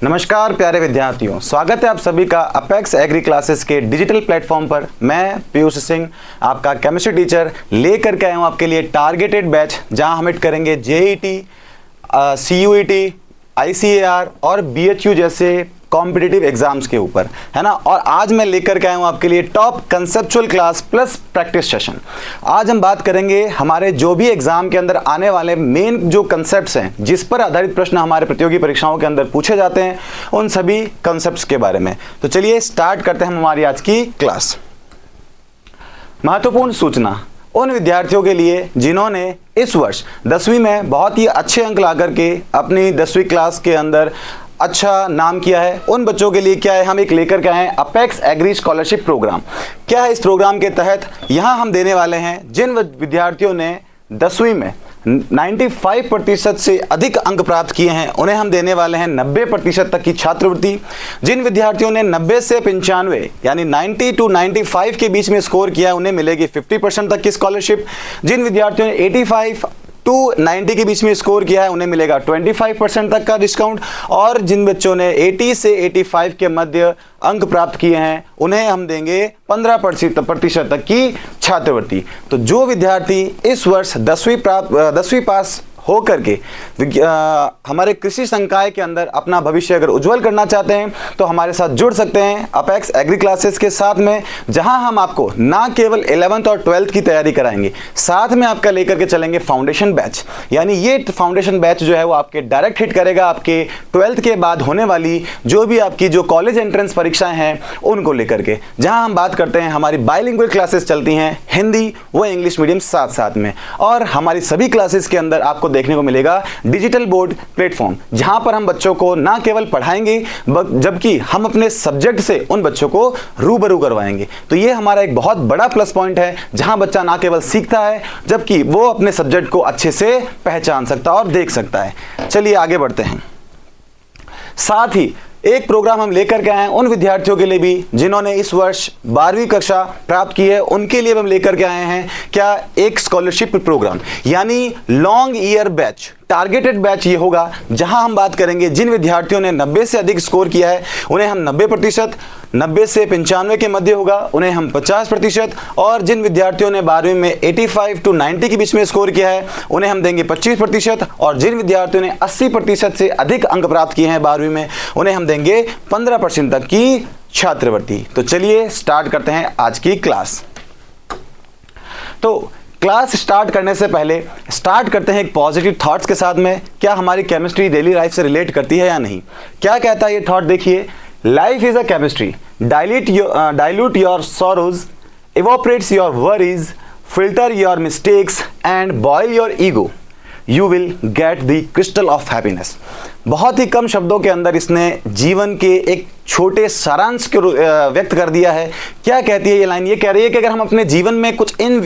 नमस्कार प्यारे विद्यार्थियों, स्वागत है आप सभी का अपेक्स एग्री क्लासेस के डिजिटल प्लेटफॉर्म पर। मैं पीयूष सिंह आपका केमिस्ट्री टीचर लेकर के आया हूँ आपके लिए टारगेटेड बैच, जहां हम हिट करेंगे जेईटी, सीयूईटी, आईसीएआर और बीएचयू जैसे कॉम्पिटिटिव एग्जाम्स के ऊपर, है ना। और आज मैं लेकर के आया हूँ आपके लिए top conceptual class plus practice session. आज हम बात करेंगे हमारे जो भी एग्जाम के अंदर आने वाले मेन जो कंसेप्ट्स हैं, जिस पर आधारित प्रश्न हमारे प्रतियोगी परीक्षाओं के अंदर पूछे जाते हैं, उन सभी कंसेप्ट्स के बारे में। तो चलिए स्टार्ट करते हैं हम हमारी आज की क्लास। महत्वपूर्ण सूचना उन विद्यार्थियों के लिए जिन्होंने इस वर्ष 10वीं में बहुत ही अच्छे अंक ला करके अपनी 10वीं क्लास के अंदर अच्छा नाम किया है, उन बच्चों के लिए क्या है, हम एक लेकर के आए हैं अपेक्स एग्री स्कॉलरशिप प्रोग्राम। क्या है इस प्रोग्राम के तहत यहाँ हम देने वाले हैं जिन विद्यार्थियों ने 10वीं में 95% से अधिक अंक प्राप्त किए हैं, उन्हें हम देने वाले हैं 90% तक की छात्रवृत्ति। जिन विद्यार्थियों ने 90 से 95 यानी 90 to 95 के बीच में स्कोर किया, उन्हें मिलेगी 50% तक की स्कॉलरशिप। जिन विद्यार्थियों ने 85 to 90 के बीच में स्कोर किया है, उन्हें मिलेगा 25% तक का डिस्काउंट। और जिन बच्चों ने 80 से 85 के मध्य अंक प्राप्त किए हैं, उन्हें हम देंगे 15% तक की छात्रवृत्ति। तो जो विद्यार्थी इस वर्ष 10वीं पास हो करके हमारे कृषि संकाय के अंदर अपना भविष्य अगर उज्जवल करना चाहते हैं, तो हमारे साथ जुड़ सकते हैं अपेक्स एग्री क्लासेस के साथ में, जहां हम आपको ना केवल 11th और 12th की तैयारी कराएंगे, साथ में आपका लेकर के चलेंगे फाउंडेशन बैच। यानी ये फाउंडेशन बैच जो है वो आपके डायरेक्ट हिट करेगा आपके 12th के बाद होने वाली जो भी आपकी जो कॉलेज एंट्रेंस परीक्षाएं हैं उनको लेकर के, जहां हम बात करते हैं हमारी बाइलिंगुअल क्लासेस चलती हैं, हिंदी व इंग्लिश मीडियम साथ साथ में। और हमारी सभी क्लासेस के अंदर आपको देखने को मिलेगा डिजिटल बोर्ड प्लेटफॉर्म, जहां पर हम बच्चों को ना केवल पढ़ाएंगे जबकि हम अपने सब्जेक्ट से उन बच्चों को रूबरू करवाएंगे। तो ये हमारा एक बहुत बड़ा प्लस पॉइंट है, जहां बच्चा ना केवल सीखता है जबकि वो अपने सब्जेक्ट को अच्छे से पहचान सकता है और देख सकता है। चलिए आगे बढ़ते हैं। साथ ही एक प्रोग्राम हम लेकर के आए हैं उन विद्यार्थियों के लिए भी जिन्होंने इस वर्ष 12वीं कक्षा प्राप्त की है, उनके लिए हम लेकर के आए हैं क्या, एक स्कॉलरशिप प्रोग्राम, यानी long year batch, targeted batch ये होगा, जहां हम बात करेंगे जिन विद्यार्थियों ने 90 से अधिक स्कोर किया है, उन्हें हम 90%, 90 से 95 के मध्य होगा उन्हें हम 50%, और जिन विद्यार्थियों ने 12वीं में 85 to 90 के बीच में स्कोर किया है, उन्हें हम देंगे 25%, और जिन विद्यार्थियों ने 80% से अधिक अंक प्राप्त किए हैं 12वीं में, उन्हें हम देंगे 15% तक की छात्रवृत्ति। तो चलिए स्टार्ट करते हैं आज की क्लास। तो क्लास स्टार्ट करने से पहले स्टार्ट करते हैं एक पॉजिटिव थॉट्स के साथ में। क्या हमारी केमिस्ट्री डेली लाइफ से रिलेट करती है या नहीं? क्या कहता है ये थॉट, देखिए, life is a chemistry, dilute your sorrows, evaporates your worries, filter your mistakes and boil your ego, you will get the crystal of happiness। बहुत ही कम शब्दों के अंदर इसने जीवन के एक छोटे सारांश को व्यक्त कर दिया है। क्या कहती है ये लाइन? ये कह रही है कि अगर हम अपने जीवन में कुछ इन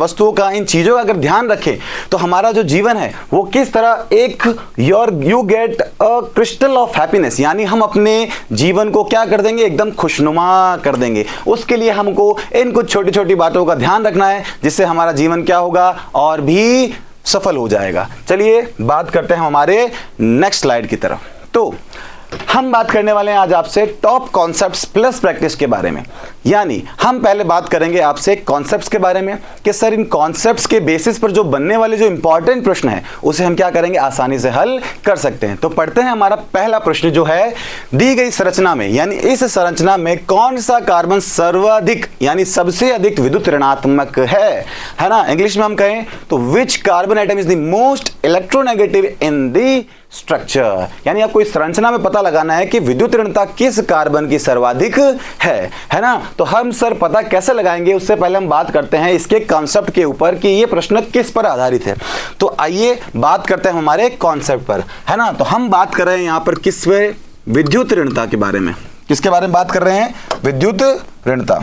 वस्तुओं का, इन चीज़ों का अगर ध्यान रखें, तो हमारा जो जीवन है वो किस तरह एक you get a crystal of happiness, यानी हम अपने जीवन को क्या कर देंगे, एकदम खुशनुमा कर देंगे। उसके लिए हमको इन कुछ छोटी छोटी बातों का ध्यान रखना है, जिससे हमारा जीवन क्या होगा, और भी सफल हो जाएगा। चलिए बात करते हैं हमारे नेक्स्ट स्लाइड की तरफ। तो हम बात करने वाले हैं आज आपसे टॉप कॉन्सेप्ट्स प्लस प्रैक्टिस के बारे में। यानी हम पहले बात करेंगे आपसे कॉन्सेप्ट्स के बारे में कि सर इन कॉन्सेप्ट्स के बेसिस पर जो बनने वाले जो इंपॉर्टेंट प्रश्न है उसे हम क्या करेंगे, आसानी से हल कर सकते हैं। तो पढ़ते हैं हमारा पहला प्रश्न जो है, दी गई संरचना में, यानी इस संरचना में कौन सा कार्बन सर्वाधिक यानी सबसे अधिक विद्युत ऋणात्मक है ना। इंग्लिश में हम कहें तो which carbon atom is the most electronegative in the structure, यानी आपको इस संरचना में पता लगाना है कि विद्युत ऋणता किस कार्बन की सर्वाधिक है ना। तो हम सर पता कैसे लगाएंगे, उससे पहले हम बात करते हैं इसके कॉन्सेप्ट के ऊपर कि ये प्रश्न किस पर आधारित है। तो आइए बात करते हैं हमारे कॉन्सेप्ट पर, है ना। तो हम बात कर रहे हैं यहां पर किस पे, विद्युत ऋणता के बारे में। किसके बारे में बात कर रहे हैं? विद्युत ऋणता।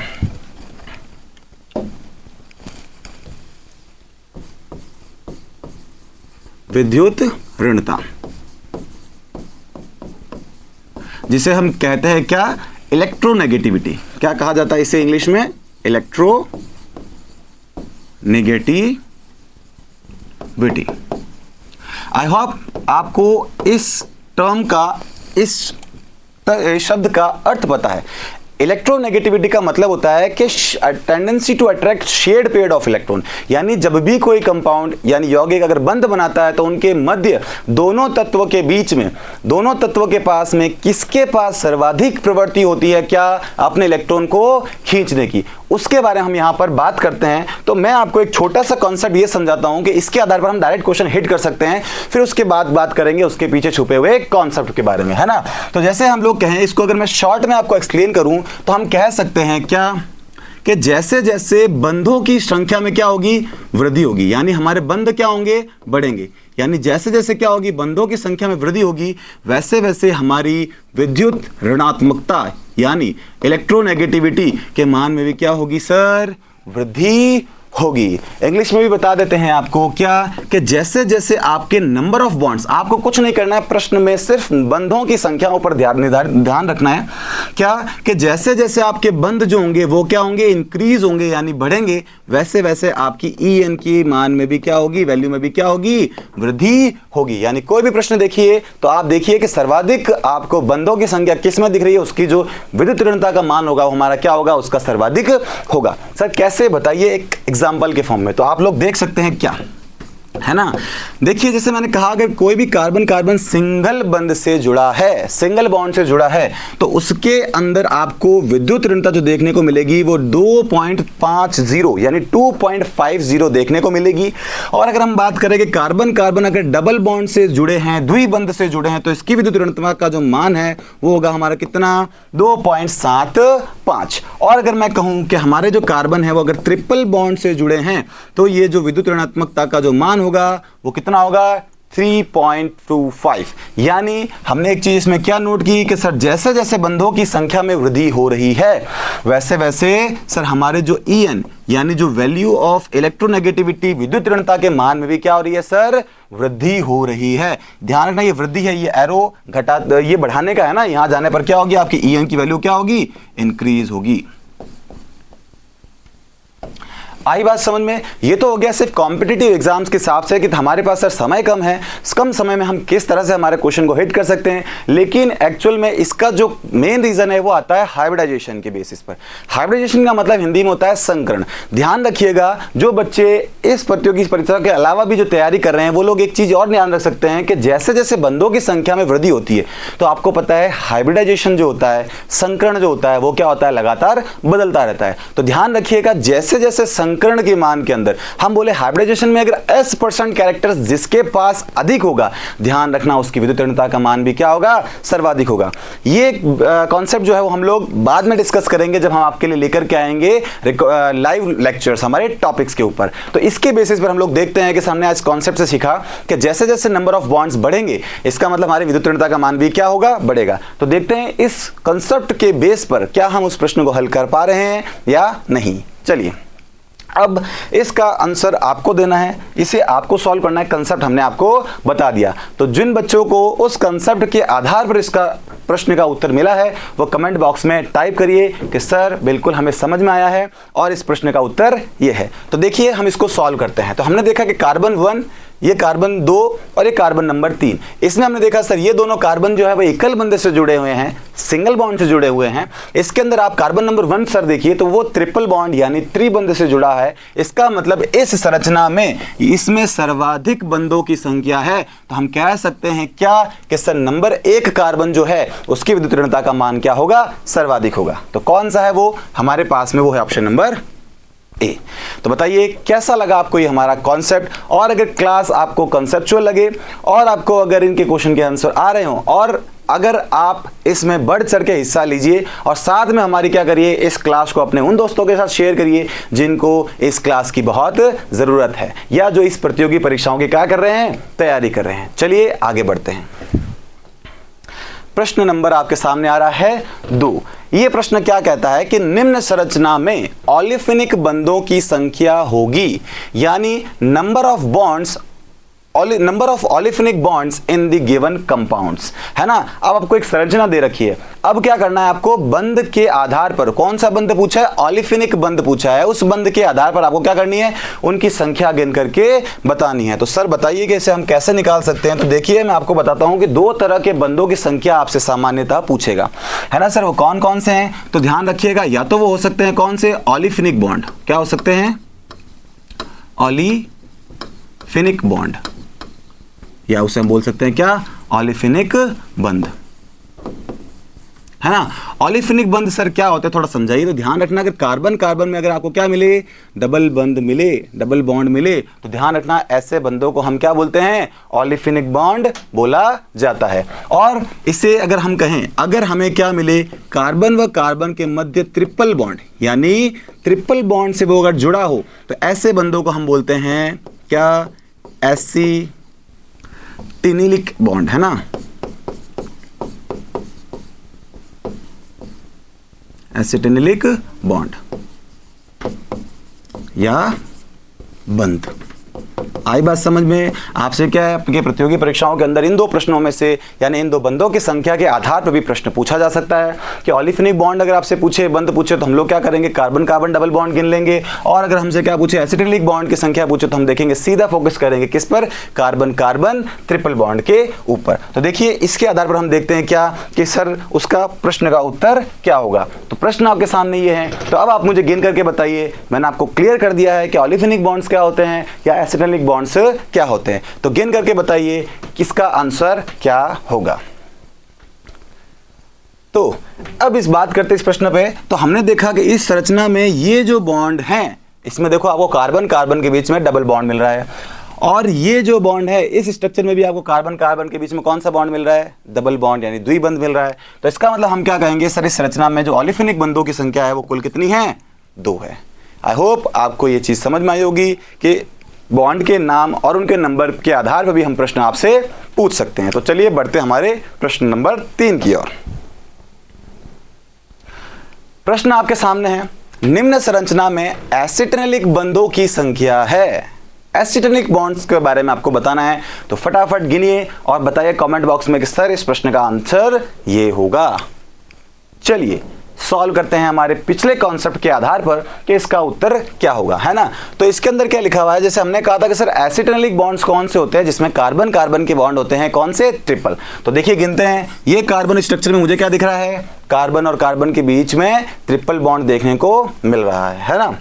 विद्युत ऋणता जिसे हम कहते हैं क्या, इलेक्ट्रोनेगेटिविटी। क्या कहा जाता है इसे इंग्लिश में? इलेक्ट्रोनेगेटिविटी। आई होप आपको इस टर्म का, इस शब्द का अर्थ पता है। इलेक्ट्रोनेगेटिविटी का मतलब होता है कि tendency to attract shared pair of electron, यानी जब भी कोई कंपाउंड यानी यौगिक अगर बंध बनाता है तो उनके मध्य दोनों तत्वों के बीच में, दोनों तत्वों के पास में किसके पास सर्वाधिक प्रवृत्ति होती है, क्या अपने इलेक्ट्रॉन को खींचने की, उसके बारे में हम यहां पर बात करते हैं। तो मैं आपको एक छोटा सा कॉन्सेप्ट ये समझाता हूं कि इसके आधार पर हम डायरेक्ट क्वेश्चन हिट कर सकते हैं, फिर उसके बाद बात करेंगे उसके पीछे छुपे हुए कॉन्सेप्ट के बारे में, है ना। तो जैसे हम लोग कहें, इसको अगर मैं शॉर्ट में आपको एक्सप्लेन करूं तो हम कह सकते हैं क्या कि जैसे जैसे बंधों की संख्या में क्या होगी, वृद्धि होगी, यानी हमारे बंध क्या होंगे, बढ़ेंगे, यानी जैसे जैसे क्या होगी, बंधों की संख्या में वृद्धि होगी, वैसे वैसे हमारी विद्युत ऋणात्मकता यानी इलेक्ट्रोनेगेटिविटी के मान में भी क्या होगी सर, वृद्धि होगी। इंग्लिश में भी बता देते हैं आपको क्या कि जैसे जैसे आपके नंबर ऑफ बॉन्ड्स, आपको कुछ नहीं करना है, प्रश्न में सिर्फ बंधों की संख्याओं पर ध्यान रखना है क्या कि जैसे जैसे आपके बंध जो होंगे वो क्या होंगे, इंक्रीज होंगे यानी बढ़ेंगे, वैसे वैसे आपकी EN की मान में भी क्या होगी, वैल्यू में भी क्या होगी, वृद्धि होगी। यानी कोई भी प्रश्न देखिए तो आप देखिए कि सर्वाधिक आपको बंधों की संख्या किस में दिख रही है, उसकी जो विद्युत ऋणता का मान होगा वो हमारा क्या होगा, उसका सर्वाधिक होगा। सर कैसे, बताइए एक एग्जाम्पल के फॉर्म में। तो आप लोग देख सकते हैं क्या है ना, देखिए जैसे मैंने कहा अगर कोई भी कार्बन कार्बन सिंगल बंध से जुड़ा है, सिंगल बॉन्ड से जुड़ा है, तो उसके अंदर आपको विद्युत ऋणता जो देखने को मिलेगी वो 2.50 यानी 2.50 देखने को मिलेगी। और अगर हम बात करें कि कार्बन कार्बन अगर डबल बॉन्ड से जुड़े हैं, द्विबंध से जुड़े हैं, तो इसकी विद्युत ऋणता का जो मान है वो होगा हमारा कितना, 2.75। और अगर मैं कहूं कि हमारे जो कार्बन है वो अगर ट्रिपल बॉन्ड से जुड़े हैं तो ये जो विद्युत ऋणात्मकता का जो मान होगा वो कितना होगा, 3.25। यानी हमने एक चीज इसमें क्या नोट की कि सर जैसे जैसे बंधों की संख्या में वृद्धि हो रही है वैसे वैसे सर हमारे जो EN यानी जो वैल्यू ऑफ इलेक्ट्रोनेगेटिविटी विद्युत ऋणता के मान में भी क्या हो रही है सर, वृद्धि हो रही है। ध्यान रखना ये वृद्धि है, ये एरो घटा, ये बढ़ाने का है ना, यहां जाने पर क्या होगी, आपकी EN की वैल्यू क्या होगी, इंक्रीज होगी। आई बात समझ में। ये तो हो गया सिर्फ कॉम्पिटिटिव एग्जाम्स के हिसाब से कि हमारे पास सर समय कम है, कम समय में हम किस तरह से हमारे क्वेश्चन को हिट कर सकते हैं, लेकिन एक्चुअल में इसका जो मेन रीजन है वो आता है हाइब्रिडाइजेशन के बेसिस पर। हाइब्रिडाइजेशन का मतलब हिंदी में होता है संकरण। ध्यान रखिएगा जो बच्चे इस प्रतियोगी परीक्षा के अलावा भी जो तैयारी कर रहे हैं वो लोग एक चीज और ध्यान रख सकते हैं कि जैसे जैसे बंधों की संख्या में वृद्धि होती है तो आपको पता है हाइब्रिडाइजेशन जो होता है, संकरण जो होता है वो क्या होता है, लगातार बदलता रहता है। तो ध्यान रखिएगा जैसे जैसे संकरण के मान के अंदर हम बोले हाइब्रिडाइजेशन में अगर S% कैरेक्टर्स जिसके पास अधिक होगा, ध्यान रखना उसकी विद्युत ऋणता का मान भी क्या होगा, सर्वाधिक होगा। ये कॉन्सेप्ट जो है वो हम लोग बाद में डिस्कस करेंगे जब हम आपके लिए लेकर के आएंगे लाइव लेक्चर्स हमारे टॉपिक्स के ऊपर। तो इसके बेसिस पर हम लोग देखते हैं कि हमने आज कॉन्सेप्ट से सीखा कि जैसे जैसे नंबर ऑफ बॉन्ड्स बढ़ेंगे इसका मतलब हमारी विद्युत ऋणता का मान भी क्या होगा, बढ़ेगा। तो देखते हैं इस कॉन्सेप्ट के बेस पर क्या हम उस प्रश्न को हल कर पा रहे हैं या नहीं। चलिए अब इसका आंसर आपको देना है, इसे आपको सॉल्व करना है। कंसेप्ट हमने आपको बता दिया, तो जिन बच्चों को उस कंसेप्ट के आधार पर इसका प्रश्न का उत्तर मिला है वो कमेंट बॉक्स में टाइप करिए कि सर बिल्कुल हमें समझ में आया है और इस प्रश्न का उत्तर ये है। तो देखिए हम इसको सॉल्व करते हैं। तो हमने देखा कि कार्बन 1, ये कार्बन 2 और ये कार्बन नंबर 3, इसमें हमने देखा सर ये दोनों कार्बन जो है वो एकल बंध से जुड़े हुए हैं, सिंगल बॉन्ड से जुड़े हुए हैं। इसके अंदर आप कार्बन नंबर 1 सर देखिए तो वो ट्रिपल बॉन्ड यानी त्रिबंध से जुड़ा है। इसका मतलब इस संरचना में इसमें सर्वाधिक बंधों की संख्या है। तो हम कह सकते हैं क्या कि सर नंबर 1 कार्बन जो है उसकी विद्युत ऋणता का मान क्या होगा, सर्वाधिक होगा। तो कौन सा है वो, हमारे पास में वो है ऑप्शन नंबर ए। तो बताइए कैसा लगा आपको ये हमारा कॉन्सेप्ट, और अगर क्लास आपको कॉन्सेप्चुअल लगे और आपको अगर इनके क्वेश्चन के आंसर आ रहे हो और अगर आप इसमें बढ़ चढ़ के हिस्सा लीजिए और साथ में हमारी क्या करिए, इस क्लास को अपने उन दोस्तों के साथ शेयर करिए जिनको इस क्लास की बहुत ज़रूरत है या जो इस प्रतियोगी परीक्षाओं की क्या कर रहे हैं, तैयारी कर रहे हैं। चलिए आगे बढ़ते हैं। प्रश्न नंबर आपके सामने आ रहा है 2। ये प्रश्न क्या कहता है कि निम्न संरचना में ओलेफिनिक बंधों की संख्या होगी, यानी number of bonds number of olefinic bonds in the given compounds, है ना। अब आपको एक संरचना दे रखी है, अब क्या करना है आपको, बंध के आधार पर, कौन सा बंध पूछा है, ऑलिफिनिक बंध पूछा है, उस बंध के आधार पर आपको क्या करनी है, उनकी संख्या गिन करके बतानी है। तो सर बताइए कि इसे हम कैसे निकाल सकते हैं। तो देखिए मैं आपको बताता हूं कि दो तरह के बंधों की संख्या आपसे सामान्यतः पूछेगा, है ना सर। वो कौन कौन से हैं, तो ध्यान रखिएगा, या तो वो हो सकते हैं कौन से, ऑलिफिनिक बॉन्ड, क्या हो सकते हैं, ऑलिफिनिक बॉन्ड, या उसे हम बोल सकते हैं क्या, ऑलिफिनिक बंध, है ना। ऑलिफिनिक बंध सर क्या होते हैं थोड़ा समझाइए। तो ध्यान रखना कि कार्बन कार्बन में अगर आपको क्या मिले, डबल बंध मिले, डबल बॉन्ड मिले, तो ध्यान रखना ऐसे बंधों को हम क्या बोलते हैं, ऑलिफिनिक बॉन्ड बोला जाता है। और इसे अगर हम कहें, अगर हमें क्या मिले, कार्बन व कार्बन के मध्य ट्रिपल बॉन्ड, यानी ट्रिपल बॉन्ड से वो अगर जुड़ा हो, तो ऐसे बंधों को हम बोलते हैं क्या, एसिटिनिलिक बॉन्ड, है ना, एसिटिनिलिक बॉन्ड या बंध। आई बात समझ में। आपसे क्या है, आपके प्रतियोगी परीक्षाओं के अंदर इन दो प्रश्नों में से, यानी इन दो बंधों की संख्या के आधार पर भी प्रश्न पूछा जा सकता है कि ऑलिफिनिक बॉन्ड अगर आपसे पूछे, बंध पूछे, तो हम लोग क्या करेंगे, कार्बन कार्बन डबल बॉन्ड गिन लेंगे। और अगर हमसे क्या पूछे, एसिटिलिक बॉन्ड की संख्या पूछे, तो हम देखेंगे सीधा फोकस करेंगे किस पर, कार्बन कार्बन ट्रिपल बॉन्ड के ऊपर। तो देखिए इसके आधार पर हम देखते हैं क्या कि सर उसका प्रश्न का उत्तर क्या होगा। तो प्रश्न आपके सामने ये है, तो अब आप मुझे गिन करके बताइए। मैंने आपको क्लियर कर दिया है कि ऑलिफिनिक बॉन्ड्स क्या होते हैं या एसिटिलिक बॉन्ड्स क्या होते हैं, तो गिन करके बताइए किसका आंसर क्या होगा। तो अब इस बात करते इस प्रश्न पे, तो हमने देखा कि इस संरचना में ये जो बॉन्ड हैं, इसमें देखो आपको कार्बन कार्बन के बीच में डबल बॉन्ड मिल रहा है, और ये जो बॉन्ड है इस स्ट्रक्चर में भी आपको कार्बन कार्बन के बीच में कौन सा बॉन्ड मिल रहा है, डबल बॉन्ड यानी द्विबंध मिल रहा है। तो इसका मतलब हम क्या कहेंगे, सर इस संरचना में जो ऑलिफिनिक बंधों की संख्या है वो कुल कितनी है, 2 है। आई होप आपको ये चीज समझ में आई होगी कि बॉन्ड के नाम और उनके नंबर के आधार पर भी हम प्रश्न आपसे पूछ सकते हैं। तो चलिए बढ़ते हमारे प्रश्न नंबर 3 की ओर। प्रश्न आपके सामने है, निम्न संरचना में एसिटिनिलिक बंधों की संख्या है। एसिटिनिलिक बॉन्ड्स के बारे में आपको बताना है, तो फटाफट गिनिए और बताइए कमेंट बॉक्स में कि सर इस प्रश्न का आंसर ये होगा। चलिए सॉल्व करते हैं हमारे पिछले कॉन्सेप्ट के आधार पर कि इसका उत्तर क्या होगा, है ना। तो इसके अंदर क्या लिखा हुआ है, जैसे हमने कहा था कि सर एसिटिनिलिक बॉन्ड्स कौन से होते हैं, जिसमें कार्बन कार्बन के बॉन्ड होते हैं, कौन से, ट्रिपल। तो देखिए गिनते हैं, ये कार्बन स्ट्रक्चर में मुझे क्या दिख रहा है, कार्बन और कार्बन के बीच में ट्रिपल बॉन्ड देखने को मिल रहा है ना।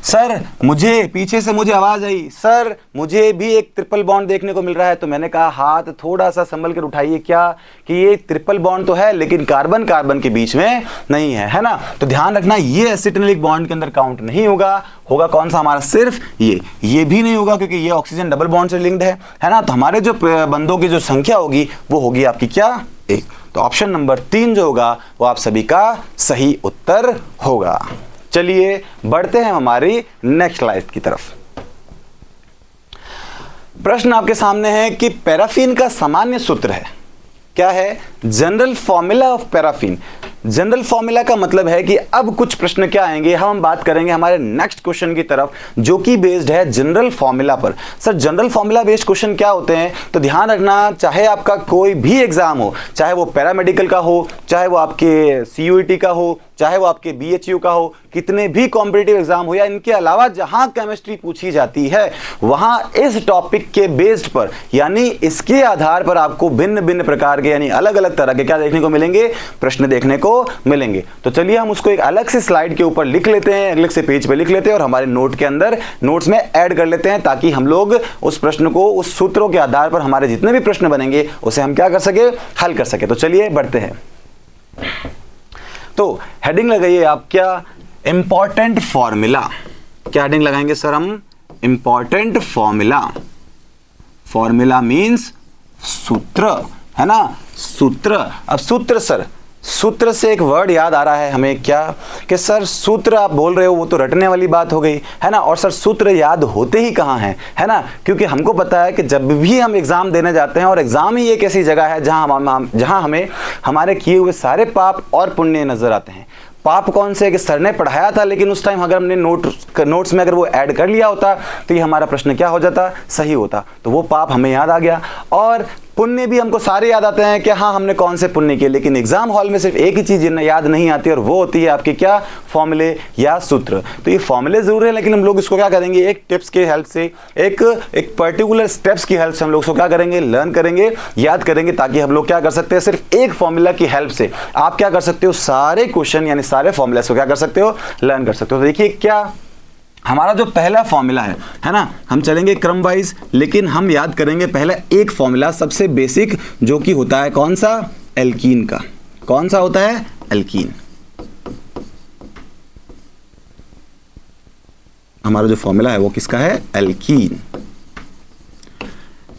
सर मुझे पीछे से मुझे आवाज आई, सर मुझे भी एक ट्रिपल बॉन्ड देखने को मिल रहा है। तो मैंने कहा हाथ थोड़ा सा संभल कर उठाइए, क्या कि ये ट्रिपल बॉन्ड तो है लेकिन कार्बन कार्बन के बीच में नहीं है ना। तो ध्यान रखना ये एसिटिनिलिक बॉन्ड के अंदर काउंट नहीं होगा। होगा कौन सा हमारा, सिर्फ ये भी नहीं होगा क्योंकि ये ऑक्सीजन डबल बॉन्ड से लिंक्ड है ना। तो हमारे जो बंधों की जो संख्या होगी वो होगी आपकी क्या, 1। तो ऑप्शन नंबर 3 जो होगा वो आप सभी का सही उत्तर होगा। चलिए बढ़ते हैं हमारी नेक्स्ट स्लाइड की तरफ। प्रश्न आपके सामने है कि पैराफिन का सामान्य सूत्र है, क्या है, general formula of paraffin. General formula का मतलब है कि अब कुछ प्रश्न क्या आएंगे, हम बात करेंगे हमारे नेक्स्ट क्वेश्चन की तरफ जो कि बेस्ड है जनरल फॉर्मूला पर। Sir general formula based question क्या होते हैं, तो ध्यान रखना चाहे आपका कोई भी एग्जाम हो, चाहे वो पैरामेडिकल का हो, चाहे वो आपके CUET का हो, चाहे वो आपके BHU का हो, कितने भी कॉम्पिटिटिव एग्जाम हो या इनके अलावा जहां केमिस्ट्री पूछी जाती है वहां इस टॉपिक के बेस्ड पर यानी इसके आधार पर आपको भिन्न भिन्न प्रकार के यानी अलग अलग तरह के क्या देखने को मिलेंगे, प्रश्न देखने को मिलेंगे। तो चलिए हम उसको एक अलग से स्लाइड के ऊपर लिख लेते हैं, अलग से पेज पे लिख लेते हैं और हमारे नोट के अंदर नोट्स में ऐड कर लेते हैं ताकि हम लोग उस प्रश्न को उस सूत्रों के आधार पर हमारे जितने भी प्रश्न बनेंगे उसे हम क्या कर सके, हल कर सके। तो चलिए बढ़ते हैं। तो हेडिंग लगाइए आप क्या, इंपॉर्टेंट फॉर्मूला। क्या हेडिंग लगाएंगे सर हम, इंपॉर्टेंट फॉर्मूला। फॉर्मूला मींस सूत्र, है ना, सूत्र। अब सूत्र, सर सूत्र से एक वर्ड याद आ रहा है हमें, क्या कि सर सूत्र आप बोल रहे हो वो तो रटने वाली बात हो गई, है ना। और सर सूत्र याद होते ही कहाँ हैं, है ना, क्योंकि हमको पता है कि जब भी हम एग्जाम देने जाते हैं और एग्जाम ही एक ऐसी जगह है जहां हमें हमारे किए हुए सारे पाप और पुण्य नजर आते हैं। पाप कौन से कि सर ने पढ़ाया था, लेकिन उस टाइम अगर हमने नोट्स में अगर वो ऐड कर लिया होता तो ये हमारा प्रश्न क्या हो जाता, सही होता। तो वो पाप हमें याद आ गया। और पुण्य भी हमको सारे याद आते हैं कि हाँ हमने कौन से पुण्य किए, लेकिन एग्जाम हॉल में सिर्फ एक ही चीज याद नहीं आती और वो होती है आपकी क्या, फॉर्मूले या सूत्र। तो ये फॉर्मूले जरूर है, लेकिन हम लोग इसको क्या करेंगे, एक टिप्स के हेल्प से, एक पर्टिकुलर स्टेप्स की हेल्प से हम लोग इसको क्या करेंगे, लर्न करेंगे, याद करेंगे, ताकि हम लोग क्या कर सकते हैं, सिर्फ एक फॉर्मूला की हेल्प से आप क्या कर सकते हो, सारे क्वेश्चन यानी सारे फॉर्मूले को क्या कर सकते हो, लर्न कर सकते हो। तो देखिए क्या हमारा जो पहला फॉर्मूला है ना, हम चलेंगे क्रम वाइज, लेकिन हम याद करेंगे पहले एक फॉर्मूला सबसे बेसिक, जो कि होता है कौन सा, एल्कीन का। कौन सा होता है, एल्कीन। हमारा जो फॉर्मूला है वो किसका है, एल्कीन।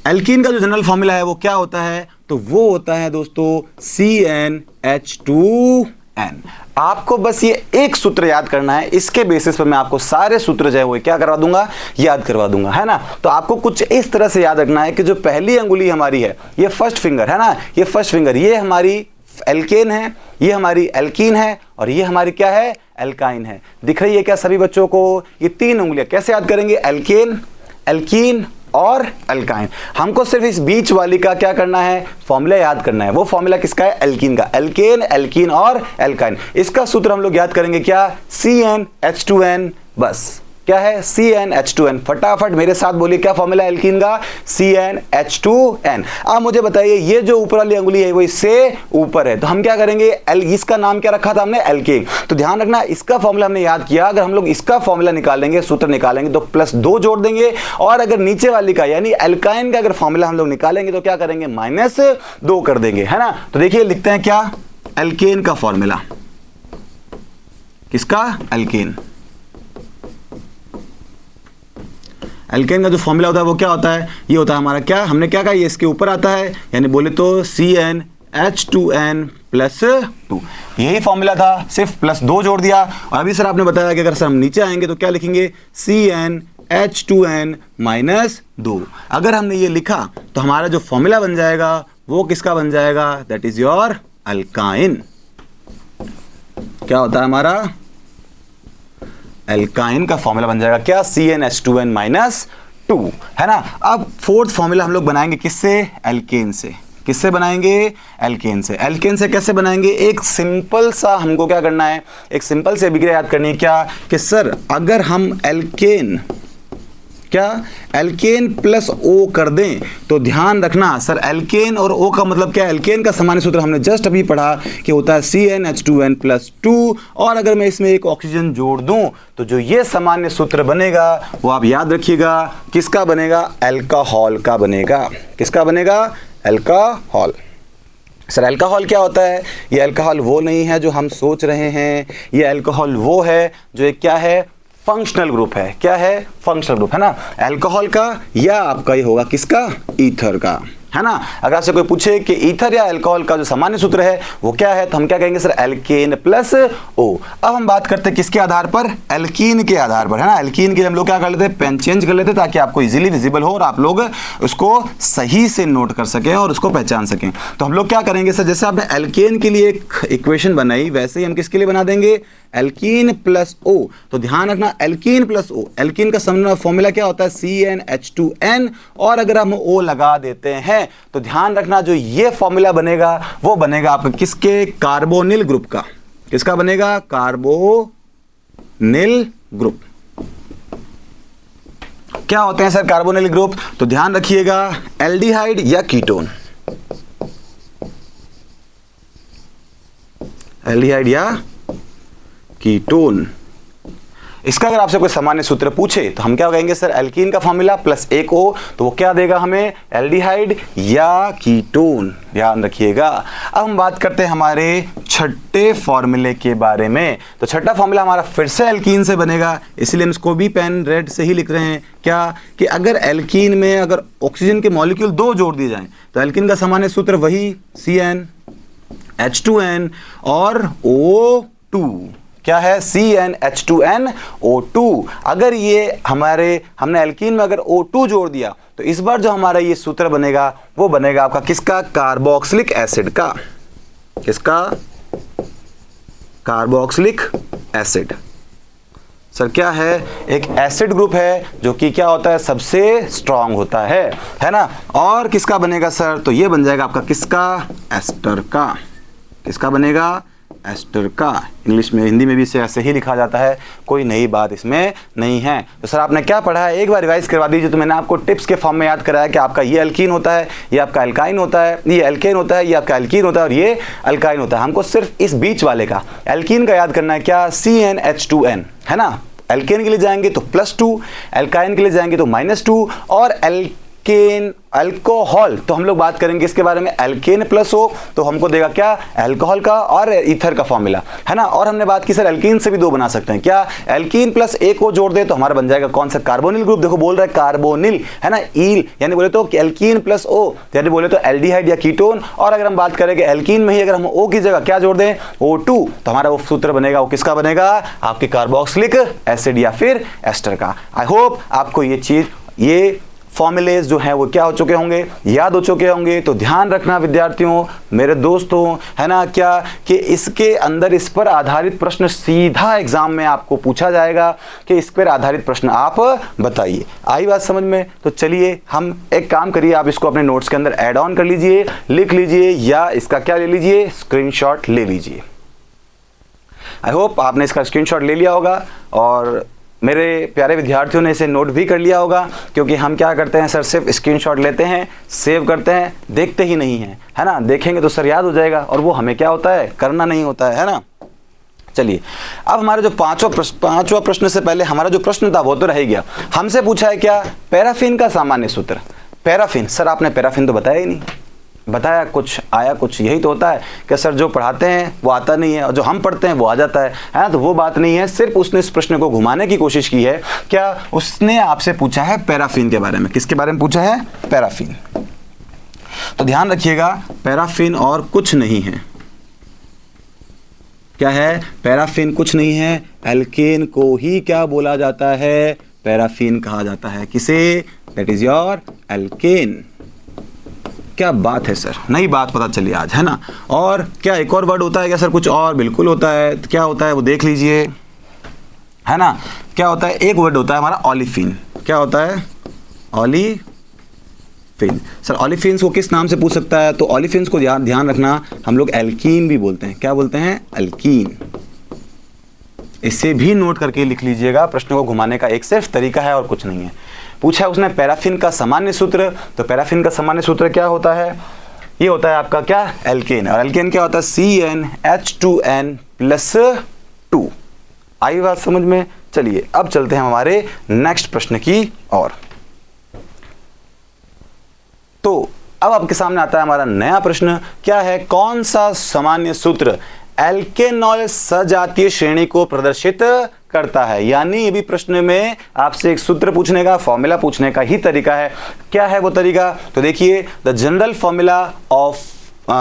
एल्कीन का जो जनरल फॉर्मूला है वो क्या होता है, तो वो होता है दोस्तों CnH2n। आपको बस ये एक सूत्र याद करना है, इसके बेसिस पर मैं आपको सारे सूत्र जो है वो क्या करवा दूंगा, याद करवा दूंगा, है ना। तो आपको कुछ इस तरह से याद रखना है कि जो पहली अंगुली हमारी है, ये फर्स्ट फिंगर है ना, ये फर्स्ट फिंगर, ये हमारी एल्केन है, ये हमारी एल्कीन है, और ये हमारी क्या है, एल्काइन है। दिख रही है क्या सभी बच्चों को, ये तीन उंगलियां कैसे याद करेंगे, एल्केन, एल्कीन और एल्काइन। हमको सिर्फ इस बीच वाली का क्या करना है, फॉर्मूला याद करना है। वो फॉर्मूला किसका है, एल्कीन का, एल्केन, एल्कीन और एल्काइन। इसका सूत्र हम लोग याद करेंगे क्या, CnH2n। बस क्या है, CnH2n। फटाफट मेरे साथ बोलिए क्या फॉर्मूला एल्कीन का, CnH2n। अब मुझे बताइए ये जो ऊपर वाली अंगुली है वो इससे ऊपर है, तो हम क्या करेंगे, इसका नाम क्या रखा था हमने, एल्केन। तो ध्यान रखना इसका फॉर्मूला हमने याद किया, अगर हम लोग इसका फॉर्मूला निकालेंगे, सूत्र निकालेंगे तो +2 जोड़ देंगे, और अगर नीचे वाली का यानी एल्काइन का अगर फॉर्मूला हम लोग निकालेंगे तो क्या करेंगे, -2 कर देंगे, है ना। तो देखिए लिखते हैं क्या, एल्केन का फॉर्मूला, किसका, एल्केन। एल्केन का जो फॉर्मूला होता है वो क्या होता है, ये होता है हमारा क्या, हमने क्या कहा, ये इसके ऊपर आता है, यानी बोले तो CnH2n +2। यही फॉर्मूला था, सिर्फ +2 जोड़ दिया। और अभी सर आपने बताया कि अगर सर हम नीचे आएंगे तो क्या लिखेंगे, CnH2n -2। अगर हमने ये लिखा तो हमारा जो फॉर्मूला बन जाएगा वो किसका बन जाएगा, दैट इज योर अल्काइन। क्या होता है हमारा, एल्काइन का फॉर्मूला बन जाएगा क्या, CnH2n -2, है ना। अब फोर्थ फॉर्मूला हम लोग बनाएंगे किससे, एल्केन से। किससे बनाएंगे, एल्केन से। एल्केन से कैसे बनाएंगे, एक सिंपल सा हमको क्या करना है, एक सिंपल से अभिक्रिया याद करनी है क्या, कि सर अगर हम एल्केन क्या, एल्केन +O कर दें, तो ध्यान रखना सर एल्केन और O का मतलब क्या है, एल्केन का सामान्य सूत्र हमने जस्ट अभी पढ़ा कि होता है CnH2n +2, और अगर मैं इसमें एक ऑक्सीजन जोड़ दूं तो जो ये सामान्य सूत्र बनेगा वो आप याद रखिएगा, किसका बनेगा, अल्कोहल का बनेगा। किसका बनेगा, अल्कोहल। सर अल्कोहल क्या होता है, ये अल्कोहल वो नहीं है जो हम सोच रहे हैं, ये अल्कोहल वो है जो एक क्या है, फंक्शनल ग्रुप है। क्या है, फंक्शनल ग्रुप, है ना, अल्कोहल का, या आपका ये होगा किसका, ईथर का, है ना। अगर आपसे कोई पूछे कि ईथर या अल्कोहल का जो सामान्य सूत्र है वो क्या है, तो हम क्या कहेंगे सर, एल्केन +O। अब हम बात करते हैं किसके आधार पर, एल्कीन के आधार पर, है ना। एल्कीन के हम लोग क्या कर लेते हैं, पेन चेंज कर लेते हैं ताकि आपको इजीली विजिबल हो और आप लोग उसको सही से नोट कर सकें और उसको पहचान सकें। तो हम लोग क्या करेंगे सर, जैसे आपने एल्केन के लिए एक इक्वेशन बनाई वैसे ही हम किसके लिए बना देंगे, एल्कीन +O। तो ध्यान रखना एल्कीन +O, एल्कीन का फॉर्मूला क्या होता है, CnH2n, और अगर हम O लगा देते हैं तो ध्यान रखना जो ये फॉर्मूला बनेगा वो बनेगा आपका किसके, कार्बोनिल ग्रुप का। किसका बनेगा, कार्बोनिल ग्रुप। क्या होते हैं सर कार्बोनिल ग्रुप, तो ध्यान रखिएगा एल्डिहाइड या कीटोन, एल्डिहाइड या कीटोन। इसका अगर आपसे कोई सामान्य सूत्र पूछे तो हम क्या कहेंगे सर, एल्कीन का फॉर्मूला +1O, तो वो क्या देगा हमें, एल्डिहाइड या कीटोन। ध्यान रखिएगा। अब हम बात करते हैं हमारे छठे फॉर्मूले के बारे में। तो छठा फॉर्मूला हमारा फिर से एल्कीन से बनेगा, इसलिए हम इसको भी पेन रेड से ही लिख रहे हैं। क्या कि अगर एल्कीन में अगर ऑक्सीजन के मॉलिक्यूल 2 जोड़ दिए जाएं तो एल्कीन का सामान्य सूत्र वही CnH2n और O2। क्या है, CnH2nO2। अगर ये हमने एल्कीन में अगर O2 जोड़ दिया तो इस बार जो हमारा ये सूत्र बनेगा वो बनेगा आपका किसका, कार्बोक्सिलिक एसिड का। किसका, कार्बोक्सिलिक एसिड। सर क्या है? एक एसिड ग्रुप है जो कि क्या होता है, सबसे स्ट्रांग होता है ना। और किसका बनेगा सर? तो ये बन जाएगा आपका किसका? एस्टर का। किसका बनेगा? एस्टर का। इंग्लिश में, हिंदी में भी इसे ऐसे ही लिखा जाता है, कोई नई बात इसमें नहीं है। तो सर आपने क्या पढ़ा है, एक बार रिवाइज करवा दीजिए। तो मैंने आपको टिप्स के फॉर्म में याद कराया कि आपका ये एल्कीन होता है, ये आपका एल्काइन होता है, ये एल्केन होता है, ये आपका एल्कीन होता है और ये अल्काइन होता है। हमको सिर्फ इस बीच वाले का, एल्कीन का याद करना है, क्या? CnH2n, है ना। एल्केन के लिए जाएंगे तो +2, एल्काइन के लिए जाएंगे तो -2 और एल्केन अल्कोहल तो हम लोग बात करेंगे इसके बारे में, एल्केन प्लस O तो हमको देगा क्या? अल्कोहल का और ईथर का फॉर्मूला, है ना। और हमने बात की सर एल्कीन से भी 2 बना सकते हैं, क्या? एल्कीन प्लस A को जोड़ दे तो हमारा बन जाएगा कौन सा? Carbonyl group. देखो बोल रहा है कार्बोनिल, है ना। ईल यानी बोले तो एल्कीन प्लस O यानी बोले तो एल्डिहाइड या कीटोन। और अगर हम बात करें कि एल्कीन में ही अगर हम O की जगह क्या जोड़ दें? O2 तो हमारा वो सूत्र बनेगा, वो किसका बनेगा? आपके कार्बोक्सिलिक एसिड या फिर एस्टर का। आई होप आपको ये चीज, ये फॉर्मूलेज जो हैं वो क्या हो चुके होंगे, याद हो चुके होंगे। तो ध्यान रखना विद्यार्थियों, मेरे दोस्तों, है ना, क्या कि इसके अंदर इस पर आधारित प्रश्न सीधा एग्जाम में आपको पूछा जाएगा कि इस पर आधारित प्रश्न आप बताइए। आई बात समझ में? तो चलिए हम एक काम करिए, आप इसको अपने नोट्स के अंदर ऐड ऑन कर लीजिए, लिख लीजिए या इसका क्या ले लीजिए? स्क्रीनशॉट ले लीजिए। आई होप आपने इसका स्क्रीनशॉट ले लिया होगा और मेरे प्यारे विद्यार्थियों ने इसे नोट भी कर लिया होगा, क्योंकि हम क्या करते हैं सर, सिर्फ स्क्रीनशॉट लेते हैं, सेव करते हैं, देखते ही नहीं हैं, है ना। देखेंगे तो सर याद हो जाएगा और वो हमें क्या होता है, करना नहीं होता है ना। चलिए अब हमारा जो पांचवा प्रश्न से पहले हमारा जो प्रश्न था वो तो रह ही गया। हमसे पूछा है क्या? पैराफिन का सामान्य सूत्र। पैराफिन, सर आपने पैराफिन तो बताया ही नहीं, बताया कुछ आया कुछ, यही तो होता है कि सर जो पढ़ाते हैं वो आता नहीं है और जो हम पढ़ते हैं वो आ जाता है ना। तो वो बात नहीं है, सिर्फ उसने इस प्रश्न को घुमाने की कोशिश की है। क्या? उसने आपसे पूछा है पैराफिन के बारे में। किसके बारे में पूछा है? पैराफिन। तो ध्यान रखिएगा, पैराफिन और कुछ नहीं है। क्या है? पैराफिन कुछ नहीं है, एल्केन को ही क्या बोला जाता है? पैराफिन कहा जाता है। किसे? That is your alkene. क्या बात है सर, नई बात पता चली आज, है ना। और क्या एक और वर्ड होता है क्या सर? कुछ और बिल्कुल होता है। तो क्या होता है वो देख लीजिए, है ना। क्या होता है? एक वर्ड होता है हमारा ओलिफिन। क्या होता है? ओलिफिन। सर ओलिफिन्स को किस नाम से पूछ सकता है? तो ओलिफिन्स को ध्यान रखना, हम लोग एल्कीन भी बोलते हैं। क्या बोलते हैं? एल्कीन। इसे भी नोट करके लिख लीजिएगा, प्रश्न को घुमाने का एक सिर्फ तरीका है और कुछ नहीं है। पूछा है उसने पैराफिन का सामान्य सूत्र, तो पैराफिन का सामान्य सूत्र क्या होता है? ये होता है आपका क्या? एल्केन। और एल्केन क्या होता है? CnH2n+2। आई बात समझ में? चलिए अब चलते हैं हमारे नेक्स्ट प्रश्न की ओर। तो अब आपके सामने आता है हमारा नया प्रश्न। क्या है? कौन सा सामान्य सूत्र एल्केनॉल सजातीय श्रेणी को प्रदर्शित करता है? यानी ये भी प्रश्न में आपसे एक सूत्र पूछने का, फॉर्मूला पूछने का ही तरीका है। क्या है वो तरीका? तो देखिए, the general formula of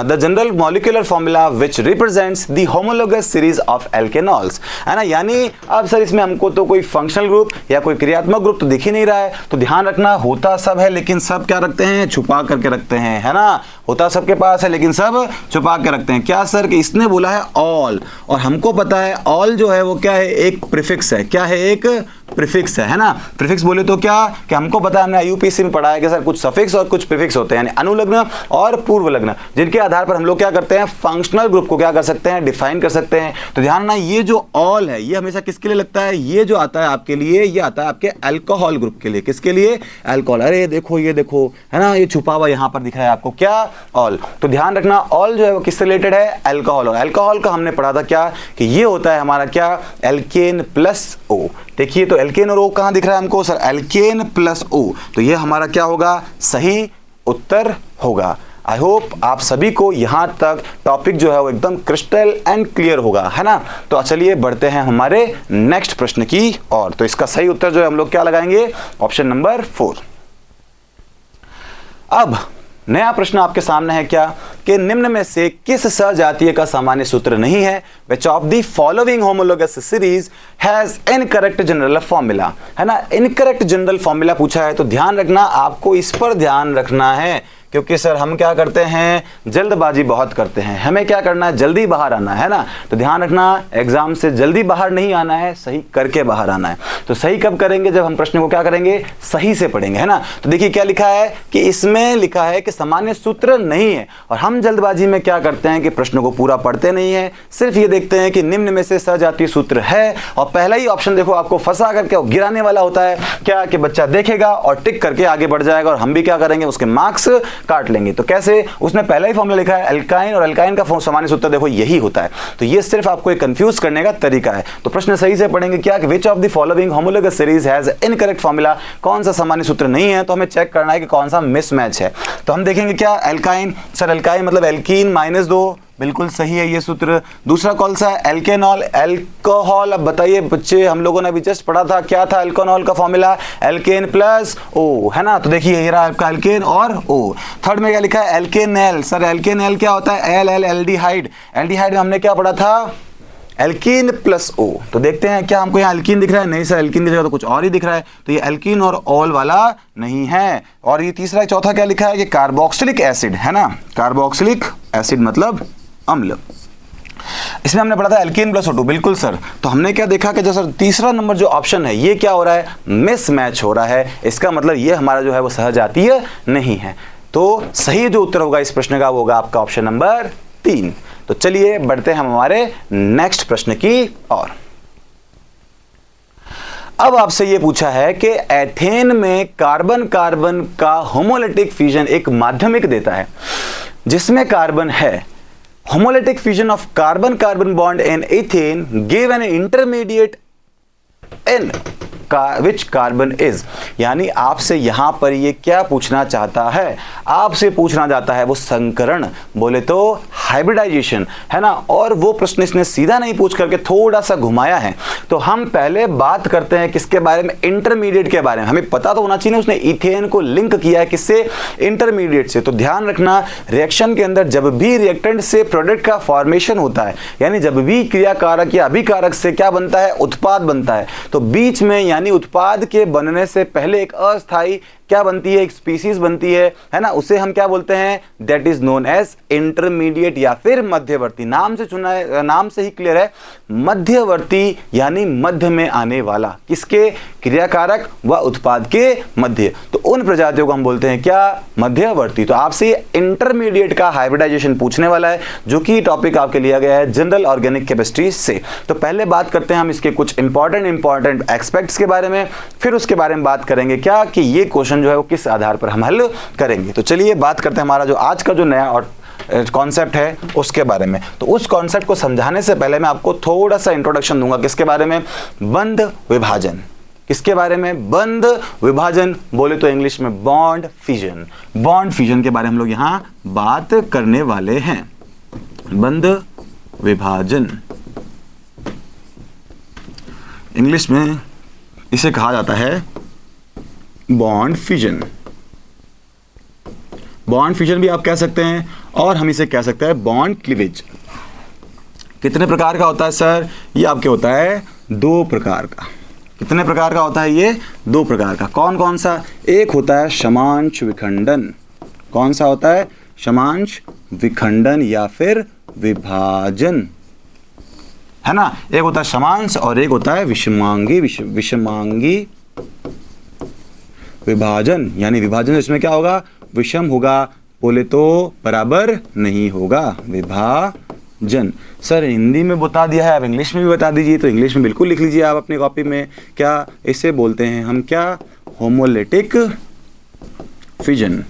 the general molecular formula which represents the homologous series of alkanols, है ना। यानी अब सर इसमें हमको तो कोई फंक्शनल ग्रुप या कोई क्रियात्मक ग्रुप तो दिख ही नहीं रहा है। तो ध्यान रखना, होता सब है लेकिन सब क्या रखते हैं? छुपा करके रखते हैं, है ना। होता सबके पास है लेकिन सब छुपा के रखते हैं। क्या सर? कि इसने बोला है ऑल, और हमको पता है ऑल जो है वो क्या है? एक प्रीफिक्स है। क्या है? एक प्रीफिक्स है ना। प्रीफिक्स बोले तो क्या कि हमको पता है, हमने आईयूपीएससी में पढ़ा है कि सर कुछ सफिक्स और कुछ प्रीफिक्स होते हैं, यानी अनुलग्न और पूर्व लग्न, जिनके आधार पर हम लोग क्या करते हैं? फंक्शनल ग्रुप को क्या कर सकते हैं? डिफाइन कर सकते हैं। तो ध्यान ना, ये जो ऑल है ये हमेशा किसके लिए लगता है? ये जो आता है आपके लिए, ये आता है आपके अल्कोहल ग्रुप के लिए। किसके लिए? अल्कोहल। अरे देखो, ये देखो, है ना, ये छुपा हुआ यहां पर दिख रहा है आपको, क्या? ऑल। तो ध्यान रखना, ऑल जो है वो किससे रिलेटेड है? अल्कोहल। और अल्कोहल का हमने पढ़ा था क्या कि ये होता है हमारा क्या? Alkene plus O. देखिए तो एल्केन और ओ कहां दिख रहा है हमको? Sir alkene plus O. तो ये हमारा क्या होगा? सही उत्तर होगा। आई होप आप सभी को यहां तक टॉपिक जो है वो एकदम क्रिस्टल एंड क्लियर होगा, है ना। तो चलिए बढ़ते हैं हमारे नेक्स्ट प्रश्न की ओर। तो इसका सही उत्तर जो है हम लोग क्या लगाएंगे? Option number 4। अब नया प्रश्न आपके सामने है क्या कि निम्न में से किस सजातीय का सामान्य सूत्र नहीं है? Which of the following homologous series has incorrect general formula, है ना। इनकरेक्ट जनरल फॉर्मूला पूछा है। तो ध्यान रखना, आपको इस पर ध्यान रखना है क्योंकि सर हम क्या करते हैं, जल्दबाजी बहुत करते हैं, हमें क्या करना है, जल्दी बाहर आना है ना। तो ध्यान रखना, एग्जाम से जल्दी बाहर नहीं आना है, सही करके बाहर आना है। तो सही कब करेंगे, जब हम प्रश्न को क्या करेंगे, सही से पढ़ेंगे, है ना। तो देखिए क्या लिखा है कि इसमें लिखा है कि सामान्य सूत्र नहीं है, और हम जल्दबाजी में क्या करते हैं कि प्रश्न को पूरा पढ़ते नहीं है, सिर्फ ये देखते हैं कि निम्न में से सजातीय सूत्र है, और पहला ही ऑप्शन देखो आपको फंसा करके गिराने वाला होता है क्या, कि बच्चा देखेगा और टिक करके आगे बढ़ जाएगा, और हम भी क्या करेंगे, उसके मार्क्स काट लेंगे। तो कैसे, उसने पहला ही फॉर्मूला लिखा है एल्काइन, और एल्काइन का सामान्य सूत्र देखो यही होता है। तो ये सिर्फ आपको एक कंफ्यूज करने का तरीका है। तो प्रश्न सही से पढ़ेंगे क्या, कि which of the following homologous series has incorrect formula, कौन सा सामान्य सूत्र नहीं है, तो हमें चेक करना है कि कौन सा मिसमैच है। तो हम देखेंगे क्या, एल्काइन, सर एल्काइन मतलब एल्कीन -2, बिल्कुल सही है ये सूत्र। दूसरा कौन सा है, एल्केनॉल, एल्कोहल। अब बताइए बच्चे, हम लोगों ने अभी जस्ट पढ़ा था क्या था एल्कोनॉल का फॉर्मूला, एल्केन प्लस ओ, है ना। तो देखिए ये रहा आपका एल्केन और ओ। थर्ड में क्या लिखा है, एल्केनेल। सर एल्केनेल क्या होता है, एल एल्डिहाइड। एल्डिहाइड में हमने क्या पढ़ा था, एल्कीन प्लस ओ। तो देखते हैं क्या हमको यहाँ एल्कीन दिख रहा है, नहीं सर एल्कीन की जगह तो कुछ और ही दिख रहा है। तो ये एल्कीन और ऑल वाला नहीं है। और ये तीसरा चौथा क्या लिखा है कि कार्बोक्सिलिक एसिड, है ना, कार्बोक्सिलिक एसिड मतलब अम्ल। इसमें हमने पढ़ा था एल्कीन प्लस O2, बिल्कुल सर। तो हमने क्या देखा कि जो सर तीसरा नंबर जो ऑप्शन है ये क्या हो रहा है, मिसमैच हो रहा है। इसका मतलब ये हमारा जो है वो सहजातीय नहीं है। तो सही जो उत्तर होगा इस प्रश्न का वो होगा आपका ऑप्शन नंबर 3। तो चलिए बढ़ते हैं हम हमारे नेक्स्ट प्रश्न की ओर। अब आपसे ये पूछा है कि एथेन में कार्बन कार्बन का होमोलिटिक फ्यूजन एक माध्यमिक देता है जिसमें कार्बन है। Homolytic fusion of carbon-carbon bond in ethane gave an intermediate N which carbon is। यानी आपसे यहां पर ये क्या पूछना चाहता है, आपसे पूछना चाहता है वो संकरण, बोले तो हाइब्रिडाइजेशन, है ना। और वो प्रश्न इसने सीधा नहीं पूछ करके थोड़ा सा घुमाया है। तो हम पहले बात करते हैं किसके बारे में, इंटरमीडिएट के बारे में। हमें पता तो होना चाहिए उसने इथेन को लिंक किया है किससे, इंटरमीडिएट से। तो ध्यान रखना, रिएक्शन के अंदर जब भी रिएक्टेंट से प्रोडक्ट का फॉर्मेशन होता है, यानी जब भी क्रियाकारक या अभिकारक से क्या बनता है, उत्पाद बनता है, तो बीच में यानी उत्पाद के बनने से पहले एक अस्थायी क्या बनती है, एक स्पीसीज बनती है ना। उसे हम क्या बोलते हैं, that is known as intermediate या फिर मध्यवर्ती। नाम से चुना है, नाम से ही क्लियर है, मध्यवर्ती यानी मध्य में आने वाला, किसके, क्रियाकारक व उत्पाद के मध्य। तो उन प्रजातियों को हम बोलते हैं क्या, मध्यवर्ती। तो आपसे ये इंटरमीडिएट का हाइब्रिडाइजेशन पूछने वाला है, जो कि टॉपिक आपके लिया गया है जनरल ऑर्गेनिक केमिस्ट्री से। तो पहले बात करते हैं हम इसके कुछ इंपॉर्टेंट एस्पेक्ट्स के बारे में, फिर उसके बारे में बात करेंगे क्या कि ये क्वेश्चन जो है वो किस आधार पर हम हल करेंगे। तो चलिए बात करते हैं हमारा जो आज का जो नया और कॉन्सेप्ट है उसके बारे में। तो उस कॉन्सेप्ट को समझाने से पहले मैं आपको थोड़ा सा इंट्रोडक्शन दूंगा, किसके बारे में, बंध विभाजन। किसके बारे में, बंध विभाजन, बोले तो इंग्लिश में बॉन्ड फ्यूजन। बॉन्ड फ्यूजन के बारे में हम लोग यहां बात करने वाले हैं। बंध विभाजन इंग्लिश में इसे कहा जाता है बॉन्ड फ्यूजन। बॉन्ड फ्यूजन भी आप कह सकते हैं, और हम इसे कह सकते हैं बॉन्ड क्लीवेज। कितने प्रकार का होता है सर, ये आपके होता है 2 प्रकार का। कितने प्रकार का होता है ये, 2 प्रकार का। कौन कौन सा, एक होता है समांश विखंडन। कौन सा होता है, समांश विखंडन या फिर विभाजन, है ना। एक होता है समांश और एक होता है विषमांगी विषमांगी विभाजन। यानी विभाजन इसमें क्या होगा, विषम होगा, बोले तो बराबर नहीं होगा, विभाजन। सर हिंदी में बता दिया है, आप इंग्लिश में भी बता दीजिए। तो इंग्लिश में बिल्कुल लिख लीजिए आप अपनी कॉपी में, क्या इसे बोलते हैं हम, क्या, होमोलिटिक फ्यूजन।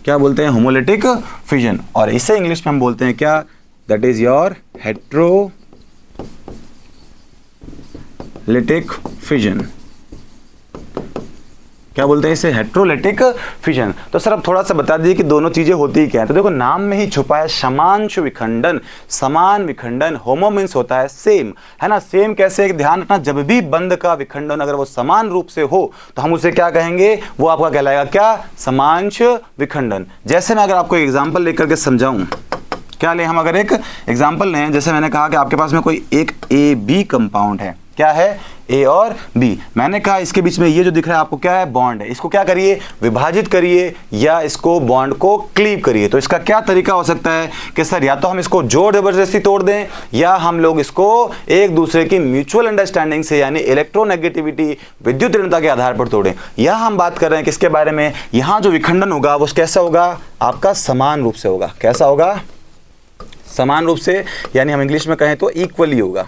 क्या बोलते हैं, होमोलिटिक फ्यूजन। और इसे इंग्लिश में हम बोलते हैं क्या, that is your heterolytic fusion. क्या बोलते हैं इसे, हेट्रोलिटिक फ्यूजन। तो सर अब थोड़ा सा बता दीजिए कि दोनों चीजें होती ही क्या है। तो देखो नाम में ही छुपा है समांश विखंडन, समान विखंडन। होमो मीन्स होता है सेम, है ना। सेम कैसे, ध्यान रखना, जब भी बंध का विखंडन अगर वो समान रूप से हो तो हम उसे क्या कहेंगे, वो आपका कहलाएगा क्या, समांश विखंडन। जैसे मैं अगर आपको एग्जाम्पल लेकर के समझाऊं, क्या ले, हम अगर एक एग्जाम्पल लें, जैसे मैंने कहा कि आपके पास में कोई एक AB कंपाउंड है, क्या है, ए और बी। मैंने कहा इसके बीच में ये जो दिख रहा है आपको क्या है, बॉन्ड है। इसको क्या करिए, विभाजित करिए या इसको बॉन्ड को क्लीव करिए। तो इसका क्या तरीका हो सकता है कि सर या तो हम इसको जोर जबरदस्ती तोड़ दें या हम लोग इसको एक दूसरे की म्यूचुअल अंडरस्टैंडिंग से यानी इलेक्ट्रोनेगेटिविटी विद्युत ऋणता के आधार पर तोड़ें। यह हम बात कर रहे हैं किसके बारे में, यहां जो विखंडन होगा वो कैसा होगा, आपका समान रूप से होगा। कैसा होगा, समान रूप से, यानी हम इंग्लिश में कहें तो इक्वली होगा।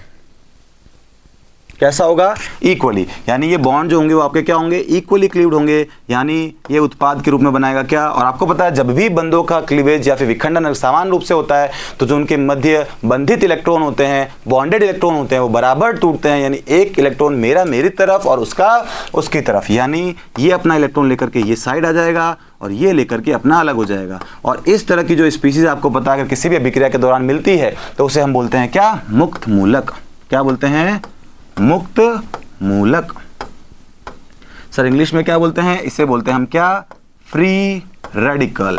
कैसा होगा, इक्वली, यानी ये बॉन्ड जो होंगे वो आपके क्या होंगे, इक्वली क्लीव्ड होंगे, यानी ये उत्पाद के रूप में बनाएगा क्या। और आपको पता है जब भी बंधों का क्लीवेज या फिर विखंडन समान रूप से होता है तो जो उनके मध्य बंधित इलेक्ट्रॉन होते हैं, बॉन्डेड इलेक्ट्रॉन होते हैं, वो बराबर टूटते हैं, यानी एक इलेक्ट्रॉन मेरी तरफ और उसका उसकी तरफ, यानी ये अपना इलेक्ट्रॉन लेकर के ये साइड आ जाएगा और ये लेकर के अपना अलग हो जाएगा। और इस तरह की जो स्पीसीज आपको पता है अगर किसी भी अभिक्रिया के दौरान मिलती है तो उसे हम बोलते हैं क्या, मुक्त मूलक। क्या बोलते हैं, मुक्त मूलक। सर इंग्लिश में क्या बोलते हैं, इसे बोलते हैं हम क्या, फ्री रेडिकल।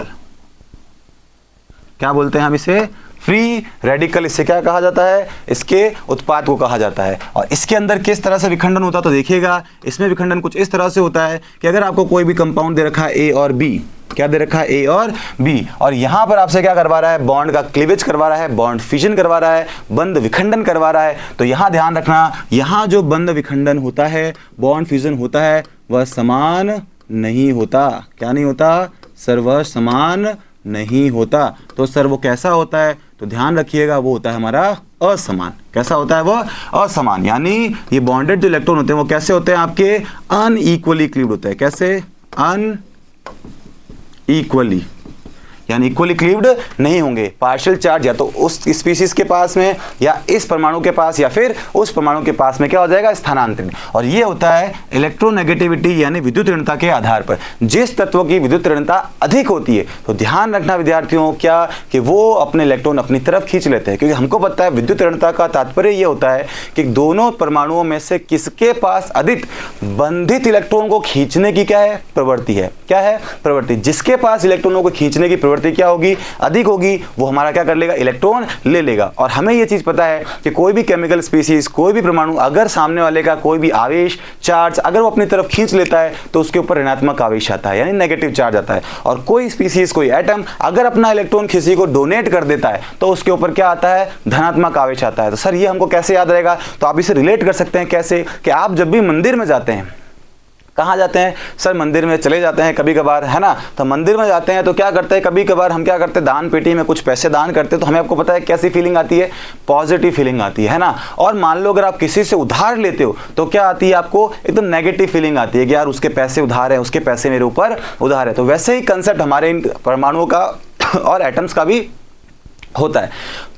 क्या बोलते हैं हम इसे, फ्री रेडिकल। इससे क्या कहा जाता है, इसके उत्पाद को कहा जाता है। और इसके अंदर किस तरह से विखंडन होता है तो देखिएगा, इसमें विखंडन कुछ इस तरह से होता है कि अगर आपको कोई भी कंपाउंड दे रखा है ए और बी, क्या दे रखा है, ए और बी, और यहां पर आपसे क्या करवा रहा है, बॉन्ड का क्लीवेज करवा रहा है, बॉन्ड फिजन करवा रहा है, बंध विखंडन करवा रहा है। तो यहां ध्यान रखना, यहां जो बंध विखंडन होता है, बॉन्ड फिजन होता है, वह समान नहीं होता। क्या नहीं होता सर, वह समान नहीं होता। तो सर वो कैसा होता है, तो ध्यान रखिएगा वो होता है हमारा असमान। कैसा होता है वो, असमान, यानी ये बॉन्डेड जो इलेक्ट्रॉन होते हैं वो कैसे होते हैं, आपके अनइक्वली क्लीव्ड होते हैं। कैसे, अनइक्वली, यानी इक्वली क्लीव्ड नहीं होंगे। पार्शियल चार्ज या तो उस स्पीशीज के पास में या इस परमाणु के पास या फिर उस परमाणु के पास में क्या हो जाएगा, स्थानांतरित। और ये होता है इलेक्ट्रोनेगेटिविटी यानी विद्युत ऋणता के आधार पर। जिस तत्व की विद्युत ऋणता अधिक होती है तो ध्यान रखना विद्यार्थियों क्या, कि वो अपने इलेक्ट्रॉन अपनी तरफ खींच लेते हैं, क्योंकि हमको पता है विद्युत ऋणता का तात्पर्य ये होता है कि दोनों परमाणुओं में से किसके पास अधिक बंधित इलेक्ट्रॉन को खींचने की क्या है, प्रवृत्ति है। क्या है, प्रवृत्ति। जिसके पास इलेक्ट्रॉनों को खींचने की प्रवृत्ति क्या होगी, अधिक होगी, वो हमारा क्या कर लेगा, इलेक्ट्रॉन ले लेगा। और हमें ये चीज पता है कि कोई भी केमिकल स्पीसीज, कोई भी परमाणु अगर सामने वाले का कोई भी आवेश, चार्ज अगर वो अपनी तरफ खींच लेता है तो उसके ऊपर ऋणात्मक आवेश आता है, यानी नेगेटिव चार्ज आता है। और कोई स्पीसीज, कोई एटम अगर अपना इलेक्ट्रॉन किसी को डोनेट कर देता है तो उसके ऊपर क्या आता है, धनात्मक आवेश आता है। तो सर ये हमको कैसे याद रहेगा, तो आप इसे रिलेट कर सकते हैं कैसे, कि आप जब भी मंदिर में जाते हैं, कहाँ जाते हैं सर, मंदिर में चले जाते हैं कभी कभार, है ना। तो मंदिर में जाते हैं तो क्या करते हैं, कभी कभार हम क्या करते हैं, दान पेटी में कुछ पैसे दान करते हैं, तो हमें आपको पता है कैसी फीलिंग आती है, पॉजिटिव फीलिंग आती है ना। और मान लो अगर आप किसी से उधार लेते हो तो क्या आती है, आपको एकदम नेगेटिव फीलिंग आती है कि यार उसके पैसे उधार है, उसके पैसे मेरे ऊपर उधार है। तो वैसे ही कंसेप्ट हमारे इन परमाणुओं का और एटम्स का भी होता है।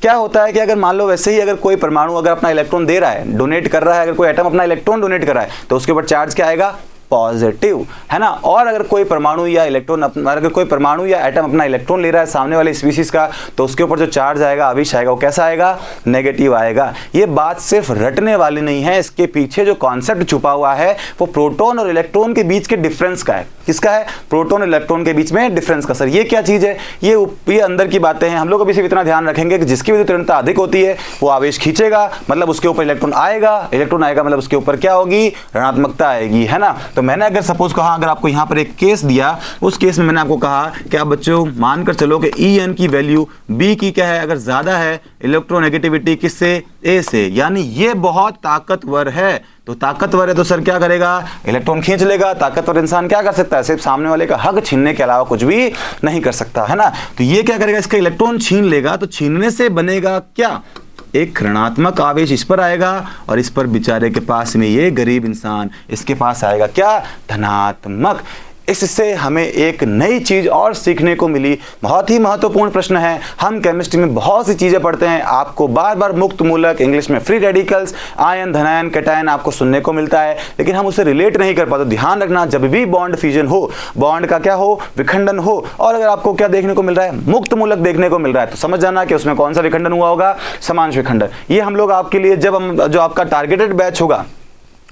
क्या होता है कि अगर मान लो वैसे ही अगर कोई परमाणु अगर अपना इलेक्ट्रॉन दे रहा है, डोनेट कर रहा है, अगर कोई एटम अपना इलेक्ट्रॉन डोनेट कर रहा है तो उसके ऊपर चार्ज क्या आएगा, पॉजिटिव, है ना। और अगर कोई परमाणु या इलेक्ट्रॉन, अगर कोई परमाणु या एटम अपना इलेक्ट्रॉन ले रहा है सामने वाले स्पीशीज का, तो उसके ऊपर जो चार्ज आएगा, आवेश आएगा, वो कैसा आएगा, नेगेटिव आएगा। ये बात सिर्फ रटने वाली नहीं है, इसके पीछे जो कॉन्सेप्ट छुपा हुआ है वो प्रोटॉन और इलेक्ट्रॉन के बीच के डिफरेंस का है। किसका है, प्रोटॉन और इलेक्ट्रॉन के बीच में डिफरेंस का। सर ये क्या चीज है, ये अंदर की बातें हैं। हम लोग अभी सिर्फ इतना ध्यान रखेंगे कि जिसकी विद्युत ऋणता अधिक होती है वो आवेश खींचेगा, मतलब उसके ऊपर इलेक्ट्रॉन आएगा, इलेक्ट्रॉन आएगा मतलब उसके ऊपर क्या होगी, ऋणात्मकता आएगी, है ना। तो मैंने अगर सपोज कहा, अगर आपको यहां पर एक केस दिया, उस केस में मैंने आपको कहा कि आप बच्चों मानकर चलो कि En की वैल्यू B की क्या है, अगर ज्यादा है इलेक्ट्रोनेगेटिविटी किससे, A से, यानी ये बहुत ताकतवर है। तो ताकतवर है तो सर क्या करेगा, इलेक्ट्रॉन खींच लेगा। ताकतवर इंसान क्या कर सकता है, सिर्फ सामने वाले का हक छीनने के अलावा कुछ भी नहीं कर सकता, है ना। तो ये क्या करेगा, इसका इलेक्ट्रॉन छीन लेगा। तो छीनने से बनेगा क्या, एक ऋणात्मक आवेश इस पर आएगा और इस पर बेचारे के पास में, ये गरीब इंसान, इसके पास आएगा क्या, धनात्मक। इससे हमें एक नई चीज और सीखने को मिली। बहुत ही महत्वपूर्ण प्रश्न है। हम केमिस्ट्री में बहुत सी चीजें पढ़ते हैं, आपको बार बार मुक्त मूलक, इंग्लिश में फ्री रेडिकल्स, आयन, धनायन, कैटायन आपको सुनने को मिलता है, लेकिन हम उसे रिलेट नहीं कर पाते। ध्यान रखना, जब भी बॉन्ड फ्यूजन हो, बॉन्ड का क्या हो, विखंडन हो, और अगर आपको क्या देखने को मिल रहा है, मुक्त मूलक देखने को मिल रहा है, तो समझ जाना कि उसमें कौन सा विखंडन हुआ होगा, समांश विखंडन। ये हम लोग आपके लिए, जब हम जो आपका टारगेटेड बैच होगा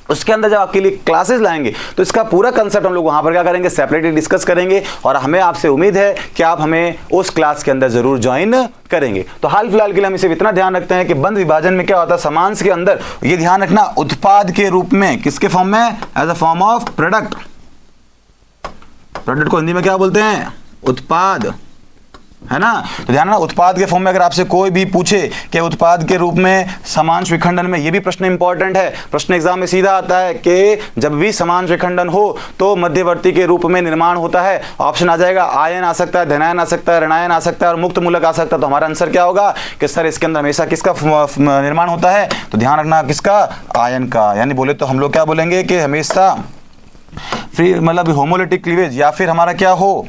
उसके अंदर जब आपके लिए क्लासेस लाएंगे तो इसका पूरा कंसेप्ट हम लोग वहां पर क्या करेंगे, सेपरेटली डिस्कस करेंगे। और हमें आपसे उम्मीद है कि आप हमें उस क्लास के अंदर जरूर ज्वाइन करेंगे। तो हाल फिलहाल के लिए हम इसे इतना ध्यान रखते हैं कि बंद विभाजन में क्या होता है, समांश के अंदर ये ध्यान रखना, उत्पाद के रूप में, किसके फॉर्म में, as a form of product. Product को हिंदी में क्या बोलते हैं, उत्पाद, है ना। तो ध्यान रखना, उत्पाद के फॉर्म में अगर आपसे कोई भी पूछे कि उत्पाद के रूप में समांश विखंडन में, ये भी प्रश्न इंपॉर्टेंट है, प्रश्न एग्जाम में सीधा आता है कि जब भी समांश विखंडन हो तो मध्यवर्ती के रूप में निर्माण होता है। ऑप्शन आ जाएगा, आयन आ सकता है, धनायन आ सकता है, ऋणायन आ सकता है और मुक्त मूलक आ सकता है। तो हमारा आंसर क्या होगा कि सर इसके अंदर हमेशा किसका निर्माण होता है, तो ध्यान रखना किसका, आयन का। यानी बोले तो हम लोग क्या बोलेंगे कि हमेशा फ्री मतलब होमोलिटिक क्लीवेज या फिर हमारा क्या हो,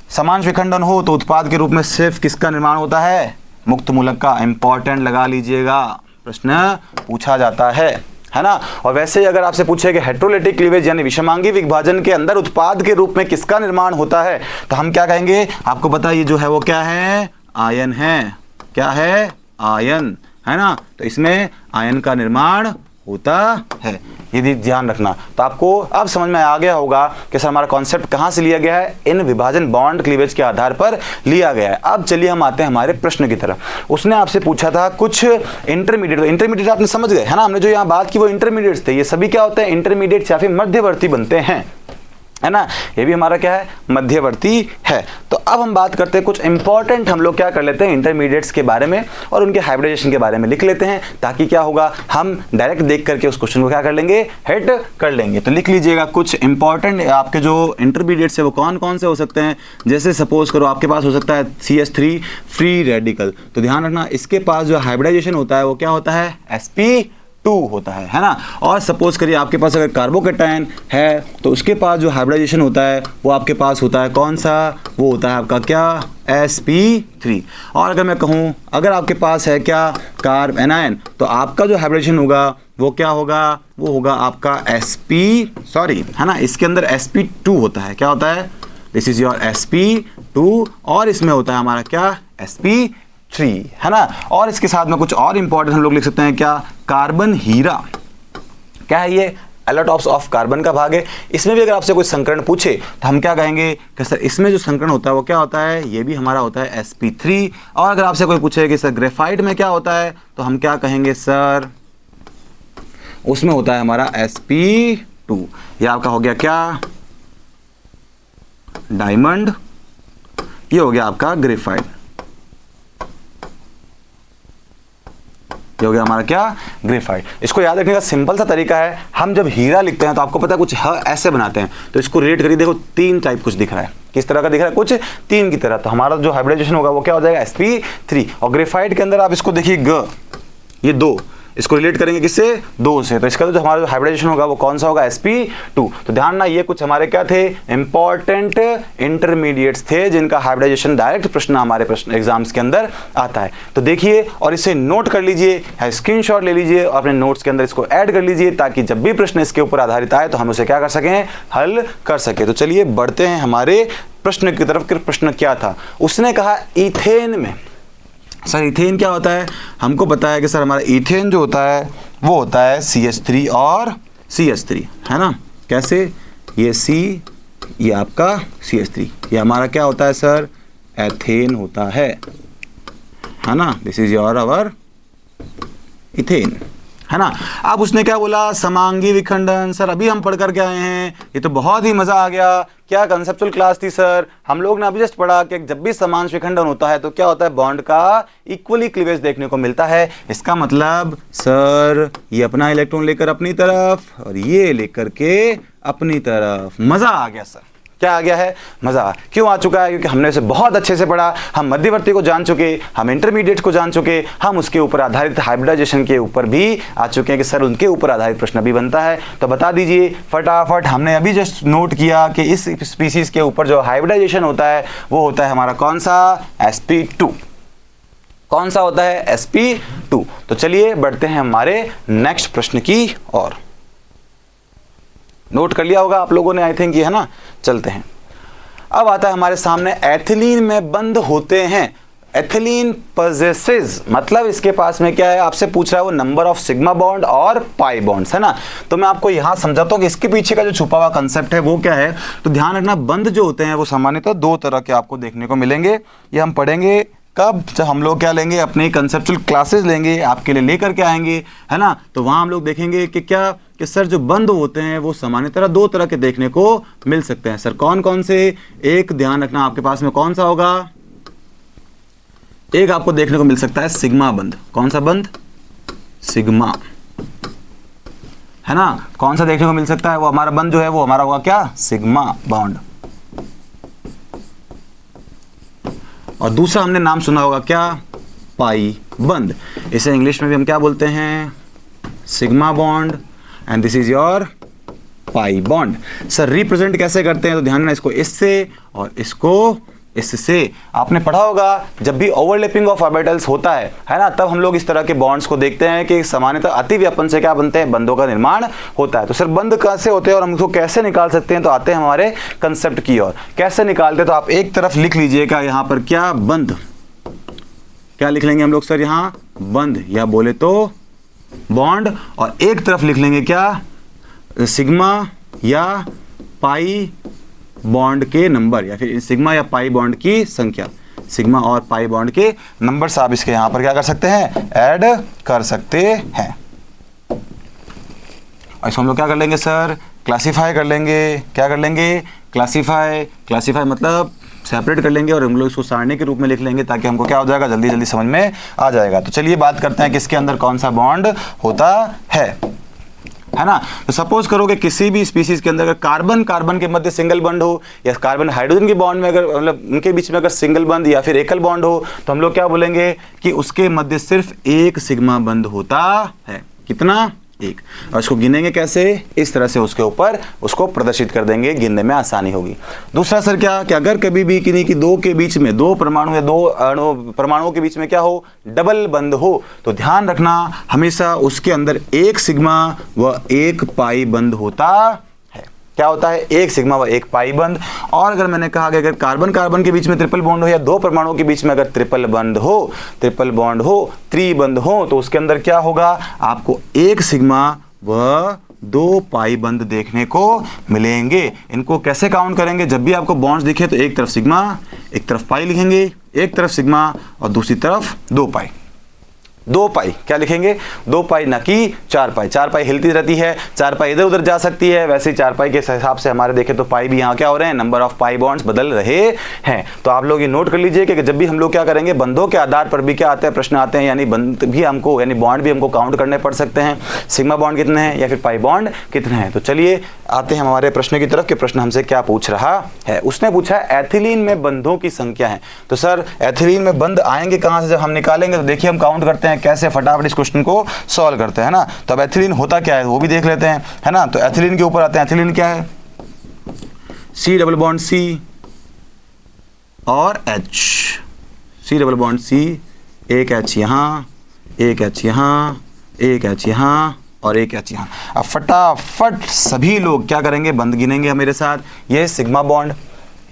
समांश विखंडन हो तो उत्पाद के रूप में सिर्फ किसका निर्माण होता है, मुक्त मूलक का। इंपॉर्टेंट लगा लीजिएगा, प्रश्न पूछा जाता है ना। और वैसे ही अगर आपसे पूछे कि हेटेरोलिटिक क्लीवेज यानी विषमांगी विभाजन के अंदर उत्पाद के रूप में किसका निर्माण होता है, तो हम क्या कहेंगे, आपको पता है ये जो है वो क्या है, आयन है। क्या है, आयन, है ना। तो इसमें आयन का निर्माण होता है, यदि ध्यान रखना। तो आपको अब समझ में आ गया होगा कि सर हमारा कॉन्सेप्ट कहां से लिया गया है, इन विभाजन बॉन्ड क्लीवेज के आधार पर लिया गया है। अब चलिए हम आते हैं हमारे प्रश्न की तरफ। उसने आपसे पूछा था कुछ इंटरमीडिएट, तो इंटरमीडिएट आपने समझ गए, है ना। हमने जो यहाँ बात की वो इंटरमीडिएट्स थे। ये सभी क्या होते हैं, इंटरमीडिएट या फिर मध्यवर्ती बनते हैं, है ना। ये भी हमारा क्या है, मध्यवर्ती है। तो अब हम बात करते हैं कुछ इंपॉर्टेंट, हम लोग क्या कर लेते हैं, इंटरमीडिएट्स के बारे में और उनके हाइब्रिडाइजेशन के बारे में लिख लेते हैं, ताकि क्या होगा, हम डायरेक्ट देख करके उस क्वेश्चन को क्या कर लेंगे, हेड कर लेंगे। तो लिख लीजिएगा कुछ इंपॉर्टेंट आपके जो इंटरमीडिएट्स है वो कौन कौन से हो सकते हैं। जैसे सपोज करो आपके पास हो सकता है CH3 फ्री रेडिकल, तो ध्यान रखना इसके पास जो हाइब्रिडाइजेशन होता है वो क्या होता है, sp2 होता है ना। और सपोज करिए आपके पास अगर कार्बोकैटायन है तो उसके पास जो हाइब्रिडाइजेशन होता है वो आपके पास होता है कौन सा, वो होता है आपका क्या, sp3। और अगर मैं कहूँ अगर आपके पास है क्या, कार्ब एनायन, तो आपका जो हाइब्रिडेशन होगा वो क्या होगा, वो होगा आपका है ना। इसके अंदर sp2 होता है, क्या होता है, दिस इज योर sp2 और इसमें होता है हमारा क्या, sp3, है ना। और इसके साथ में कुछ और इंपॉर्टेंट हम लोग लिख सकते हैं क्या, कार्बन हीरा। क्या है ये, एलोटॉप्स ऑफ कार्बन का भाग है। इसमें भी अगर आपसे कोई संकरण पूछे तो हम क्या कहेंगे कि सर इसमें जो संकरण होता है वो क्या होता है, ये भी हमारा होता है sp3। और अगर आपसे कोई पूछे कि सर ग्रेफाइट में क्या होता है, तो हम क्या कहेंगे सर, उसमें होता है हमारा sp2। ये आपका हो गया क्या, डायमंड, ये हो गया आपका ग्रेफाइट, ये हो गया हमारा क्या, ग्रेफाइट। इसको याद रखने का सिंपल सा तरीका है, हम जब हीरा लिखते हैं तो आपको पता है कुछ ऐसे बनाते हैं, तो इसको रिलेट करिए, देखो 3 टाइप कुछ दिख रहा है, किस तरह का दिख रहा है, कुछ 3 की तरह। तो हमारा जो हाइब्रिडाइजेशन होगा वो क्या हो जाएगा, sp3। और ग्रेफाइट के अंदर आप इसको देखिए ये 2, इसको रिलेट करेंगे किससे, 2 से, तो इसका जो हमारा जो हाइब्रिडाइजेशन होगा वो कौन सा होगा, sp2। तो ध्यान ना, ये कुछ हमारे क्या थे, इंपॉर्टेंट इंटरमीडिएट्स थे जिनका हाइब्रिडाइजेशन डायरेक्ट प्रश्न हमारे प्रश्न एग्जाम्स के अंदर आता है। तो देखिए और इसे नोट कर लीजिए, स्क्रीनशॉट ले लीजिए और अपने नोट्स के अंदर इसको ऐड कर लीजिए, ताकि जब भी प्रश्न इसके ऊपर आधारित आए तो हम उसे क्या कर सकें, हल कर सके। तो चलिए बढ़ते हैं हमारे प्रश्न की तरफ। प्रश्न क्या था, उसने कहा इथेन में, सर इथेन क्या होता है, हमको पता है कि सर हमारा इथेन जो होता है वो होता है CH3 और CH3, है ना। कैसे, ये C, ये आपका CH3, ये हमारा क्या होता है सर, एथेन होता है ना। This is your our ethane, है ना। अब उसने क्या बोला, समांगी विखंडन। सर अभी हम पढ़ करके आए हैं, ये तो बहुत ही मजा आ गया। क्या कंसेप्चुअल क्लास थी सर, हम लोग ने अभी जस्ट पढ़ा कि जब भी समांश विखंडन होता है तो क्या होता है, बॉन्ड का इक्वली क्लीवेज देखने को मिलता है। इसका मतलब सर ये अपना इलेक्ट्रॉन लेकर अपनी तरफ और ये लेकर के अपनी तरफ। मजा आ गया सर, क्या आ गया है, मजा। क्यों आ चुका है, क्योंकि हमने इसे बहुत अच्छे से पढ़ा, हम मध्यवर्ती को जान चुके, हम इंटरमीडिएट को जान चुके, हम उसके ऊपर आधारित हाइब्रिडाइजेशन के ऊपर भी आ चुके हैं कि सर उनके ऊपर आधारित प्रश्न भी बनता है। तो बता दीजिए फटाफट, हमने अभी जस्ट नोट किया कि इस स्पीसीज के ऊपर जो हाइब्रिडाइजेशन होता है वो होता है हमारा कौन सा, sp2। कौन सा होता है, sp2। तो चलिए बढ़ते हैं हमारे नेक्स्ट प्रश्न की ओर। नोट कर लिया होगा आप लोगों ने, आई थिंक, ये है ना। चलते हैं, अब आता है हमारे सामने एथिलीन में बंद होते हैं। एथिलीन possesses, मतलब इसके पास में क्या है, आपसे पूछ रहा है वो नंबर ऑफ सिग्मा बॉन्ड और पाई बॉन्ड्स, है ना। तो मैं आपको यहां समझाता हूं कि इसके पीछे का जो छुपा हुआ कंसेप्ट है वो क्या है। तो ध्यान रखना, बंध जो होते हैं वो सामान्यतः दो तरह के आपको देखने को मिलेंगे। ये हम पढ़ेंगे कब, जब हम लोग क्या लेंगे, अपने कंसेप्चुअल क्लासेस लेंगे, आपके लिए लेकर के आएंगे, है ना। तो वहाँ हम लोग देखेंगे कि क्या कि सर जो बंध होते हैं वो सामान्यतः दो तरह के देखने को मिल सकते हैं। सर कौन कौन से? एक ध्यान रखना, आपके पास में कौन सा होगा, एक आपको देखने को मिल सकता है सिग्मा बंध। कौन सा बंध? सिग्मा, है ना। कौन सा देखने को मिल सकता है? वो हमारा बंध जो है वो हमारा होगा क्या, सिग्मा बॉन्ड। और दूसरा हमने नाम सुना होगा क्या, पाई बंध। इसे इंग्लिश में भी हम क्या बोलते हैं, sigma bond, and this is your pi bond. Sir represent कैसे करते हैं? तो ध्यान रखना, इसको इससे और इसको इससे। आपने पढ़ा होगा जब भी ओवरलैपिंग ऑफ ऑर्बिटल्स होता है ना, तब हम लोग इस तरह के बॉन्ड्स को देखते हैं कि सामान्यतः अतिव्यापन से क्या बनते हैं, बंधों का निर्माण होता है। तो सर बंध कैसे होते हैं और हम उसको कैसे निकाल सकते हैं? तो आते हैं हमारे कंसेप्ट की ओर। कैसे निकालते हैं? तो आप एक तरफ लिख लीजिएगा यहाँ पर क्या, बंध। क्या लिख लेंगे हम लोग सर यहाँ, बंध, या बोले तो बॉन्ड। और एक तरफ लिख लेंगे क्या, सिग्मा या पाई बॉन्ड के नंबर, या फिर सिग्मा या पाई बॉन्ड की संख्या। सिग्मा और पाई बॉन्ड के नंबर से आप इसके यहां पर क्या कर सकते हैं, ऐड कर सकते हैं। और इसको हम लोग क्या कर लेंगे सर, क्लासिफाई कर लेंगे। क्या कर लेंगे, क्लासिफाई। क्लासिफाई मतलब सेपरेट कर लेंगे और हम लोग इसको सारणी के रूप में लिख लेंगे, ताकि हमको क्या हो जाएगा, जल्दी जल्दी समझ में आ जाएगा। तो चलिए बात करते हैं कि इसके अंदर कौन सा बॉन्ड होता है ना। तो सपोज करो कि किसी भी स्पीसीज के अंदर अगर कार्बन कार्बन के मध्य सिंगल बॉन्ड हो, या कार्बन हाइड्रोजन के बॉन्ड में अगर मतलब उनके बीच में अगर सिंगल बॉन्ड या फिर एकल बॉन्ड हो, तो हम लोग क्या बोलेंगे कि उसके मध्य सिर्फ एक सिग्मा बॉन्ड होता है। कितना, एक। और इसको गिनेंगे कैसे, इस तरह से उसके ऊपर उसको प्रदर्शित कर देंगे, गिनने में आसानी होगी। दूसरा सर क्या, कि अगर कभी भी किन्हीं की दो के बीच में, दो परमाणु या दो परमाणुओं के बीच में क्या हो, डबल बंध हो, तो ध्यान रखना हमेशा उसके अंदर एक सिग्मा व एक पाई बंध होता है। क्या होता है, एक सिग्मा व एक पाई बंध। और अगर मैंने कहा कि अगर कार्बन कार्बन के बीच में ट्रिपल बॉन्ड हो, या दो परमाणुओं के बीच में अगर ट्रिपल बंध हो, ट्रिपल बॉन्ड हो, त्रिबंध हो, तो उसके अंदर क्या होगा, आपको एक सिग्मा व दो पाई बंध देखने को मिलेंगे। इनको कैसे काउंट करेंगे, जब भी आपको बॉन्ड्स दिखे तो एक तरफ सिग्मा, एक तरफ पाई लिखेंगे, एक तरफ सिग्मा और दूसरी तरफ दो पाई। दो पाई क्या लिखेंगे, दो पाई, ना कि चार पाई। चार पाई हिलती रहती है, चार पाई इधर उधर जा सकती है, वैसे ही चार पाई के हिसाब से हमारे देखें तो पाई भी यहाँ क्या हो रहे हैं, नंबर ऑफ पाई बॉन्ड्स बदल रहे हैं। तो आप लोग ये नोट कर लीजिए कि जब भी हम लोग क्या करेंगे, बंधों के आधार पर भी क्या आते हैं, प्रश्न आते हैं, यानी बंध भी हमको, यानी बॉन्ड भी हमको काउंट करने पड़ सकते हैं, सिग्मा बॉन्ड कितने हैं या फिर पाई बॉन्ड कितने हैं। तो चलिए आते हैं हमारे प्रश्न की तरफ कि प्रश्न हमसे क्या पूछ रहा है। उसने पूछा है एथिलीन में बंधों की संख्या है। तो सर एथिलीन में बंध आएंगे कहाँ से, जब हम निकालेंगे तो देखिए हम काउंट करते हैं कैसे, फटाफट इस क्वेश्चन को सॉल्व करते हैं ना। तो अब एथिलीन होता क्या है वो भी देख लेते हैं, है ना। तो एथिलीन के ऊपर आते हैं। एथिलीन क्या है, सी डबल बॉन्ड सी और H, C double bond C, एक एच यहाँ, एक एच यहाँ, एक एच यहाँ और एक एच यहाँ। अब फटाफट सभी लोग क्या करेंगे, बंध गिनेंगे मेरे साथ। ये सिग्मा बॉन्ड,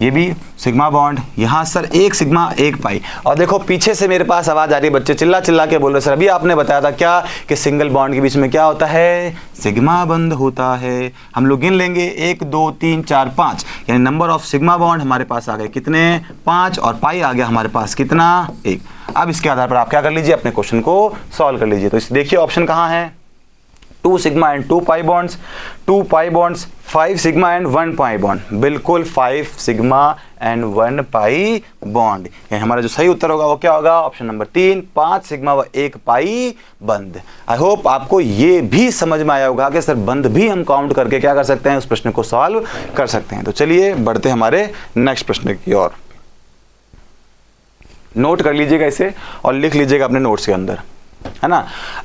ये भी सिग्मा बॉन्ड, यहाँ सर एक सिग्मा एक पाई। और देखो पीछे से मेरे पास आवाज आ रही है, बच्चे चिल्ला चिल्ला के बोल रहे सर अभी आपने बताया था क्या कि सिंगल बॉन्ड के बीच में क्या होता है, सिग्मा बंध होता है। हम लोग गिन लेंगे 1 2 3 4 5, यानी नंबर ऑफ सिग्मा बॉन्ड हमारे पास आ गए कितने, 5, और पाई आ गया हमारे पास कितना, 1। अब इसके आधार पर आप क्या कर लीजिए, अपने क्वेश्चन को सॉल्व कर लीजिए। तो इस देखिए ऑप्शन कहाँ है, 2 sigma and 2 pi bonds, 2 pi bonds, 5 sigma and 1 pi bond. बिल्कुल 5 सिग्मा एंड 1 पाई बॉन्ड, यानी हमारा जो सही उत्तर होगा वो क्या होगा, ऑप्शन नंबर 3, 5 सिग्मा व 1 पाई बंध। आई होप आपको ये भी समझ में आया होगा कि सर बंध भी हम काउंट करके क्या कर सकते हैं, उस प्रश्न को सॉल्व कर सकते हैं। तो चलिए बढ़ते हमारे नेक्स्ट प्रश्न की ओर। नोट कर लीजिएगा इसे और लिख लीजिएगा अपने नोट्स के अंदर, है ना।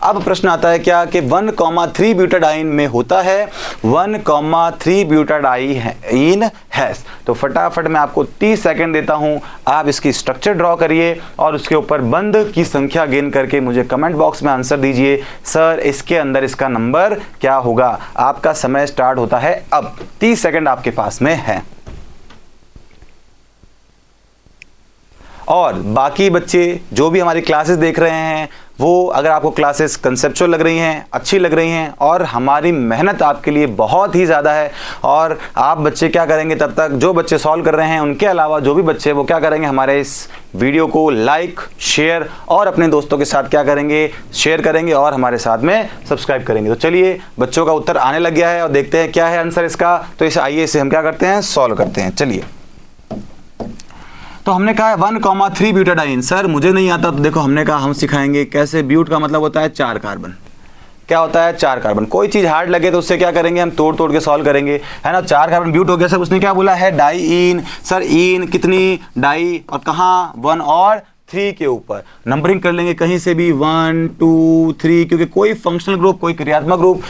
अब प्रश्न आता है क्या कि 1,3 ब्यूटाडाइन में होता है 1,3 ब्यूटाडाइन हैश। तो फटाफट मैं आपको 30 सेकंड देता हूं, आप इसकी स्ट्रक्चर ड्रॉ करिए और उसके ऊपर बंध की संख्या गिन करके मुझे कमेंट बॉक्स में आंसर दीजिए, सर इसके अंदर इसका नंबर क्या होगा। आपका समय स्टार्ट होता है अब, 30 सेकंड आपके पास में है। और बाकी बच्चे जो भी हमारी क्लासेस देख रहे हैं, वो अगर आपको क्लासेस कंसेप्चुअल लग रही हैं, अच्छी लग रही हैं और हमारी मेहनत आपके लिए बहुत ही ज़्यादा है, और आप बच्चे क्या करेंगे, तब तक जो बच्चे सॉल्व कर रहे हैं उनके अलावा जो भी बच्चे वो क्या करेंगे, हमारे इस वीडियो को लाइक, शेयर और अपने दोस्तों के साथ क्या करेंगे, शेयर करेंगे और हमारे साथ में सब्सक्राइब करेंगे। तो चलिए, बच्चों का उत्तर आने लग गया है और देखते हैं क्या है आंसर इसका। तो इसे आइए इसे हम क्या करते हैं, सॉल्व करते हैं। चलिए, तो हमने कहा है 1,3 ब्यूटाडाइन। सर मुझे नहीं आता, तो देखो हमने कहा हम सिखाएंगे कैसे। ब्यूट का मतलब होता है 4 कार्बन। क्या होता है, 4 कार्बन। कोई चीज़ हार्ड लगे तो उससे क्या करेंगे, हम तोड़ तोड़ के सॉल्व करेंगे, है ना। 4 कार्बन ब्यूट हो गया। सर उसने क्या बोला है, डाईइन। सर इन कितनी, डाई और कहाँ, 1 और 3 के ऊपर नंबरिंग कर लेंगे कहीं से भी 1 2 3, क्योंकि कोई फंक्शनल ग्रुप, कोई क्रियात्मक ग्रुप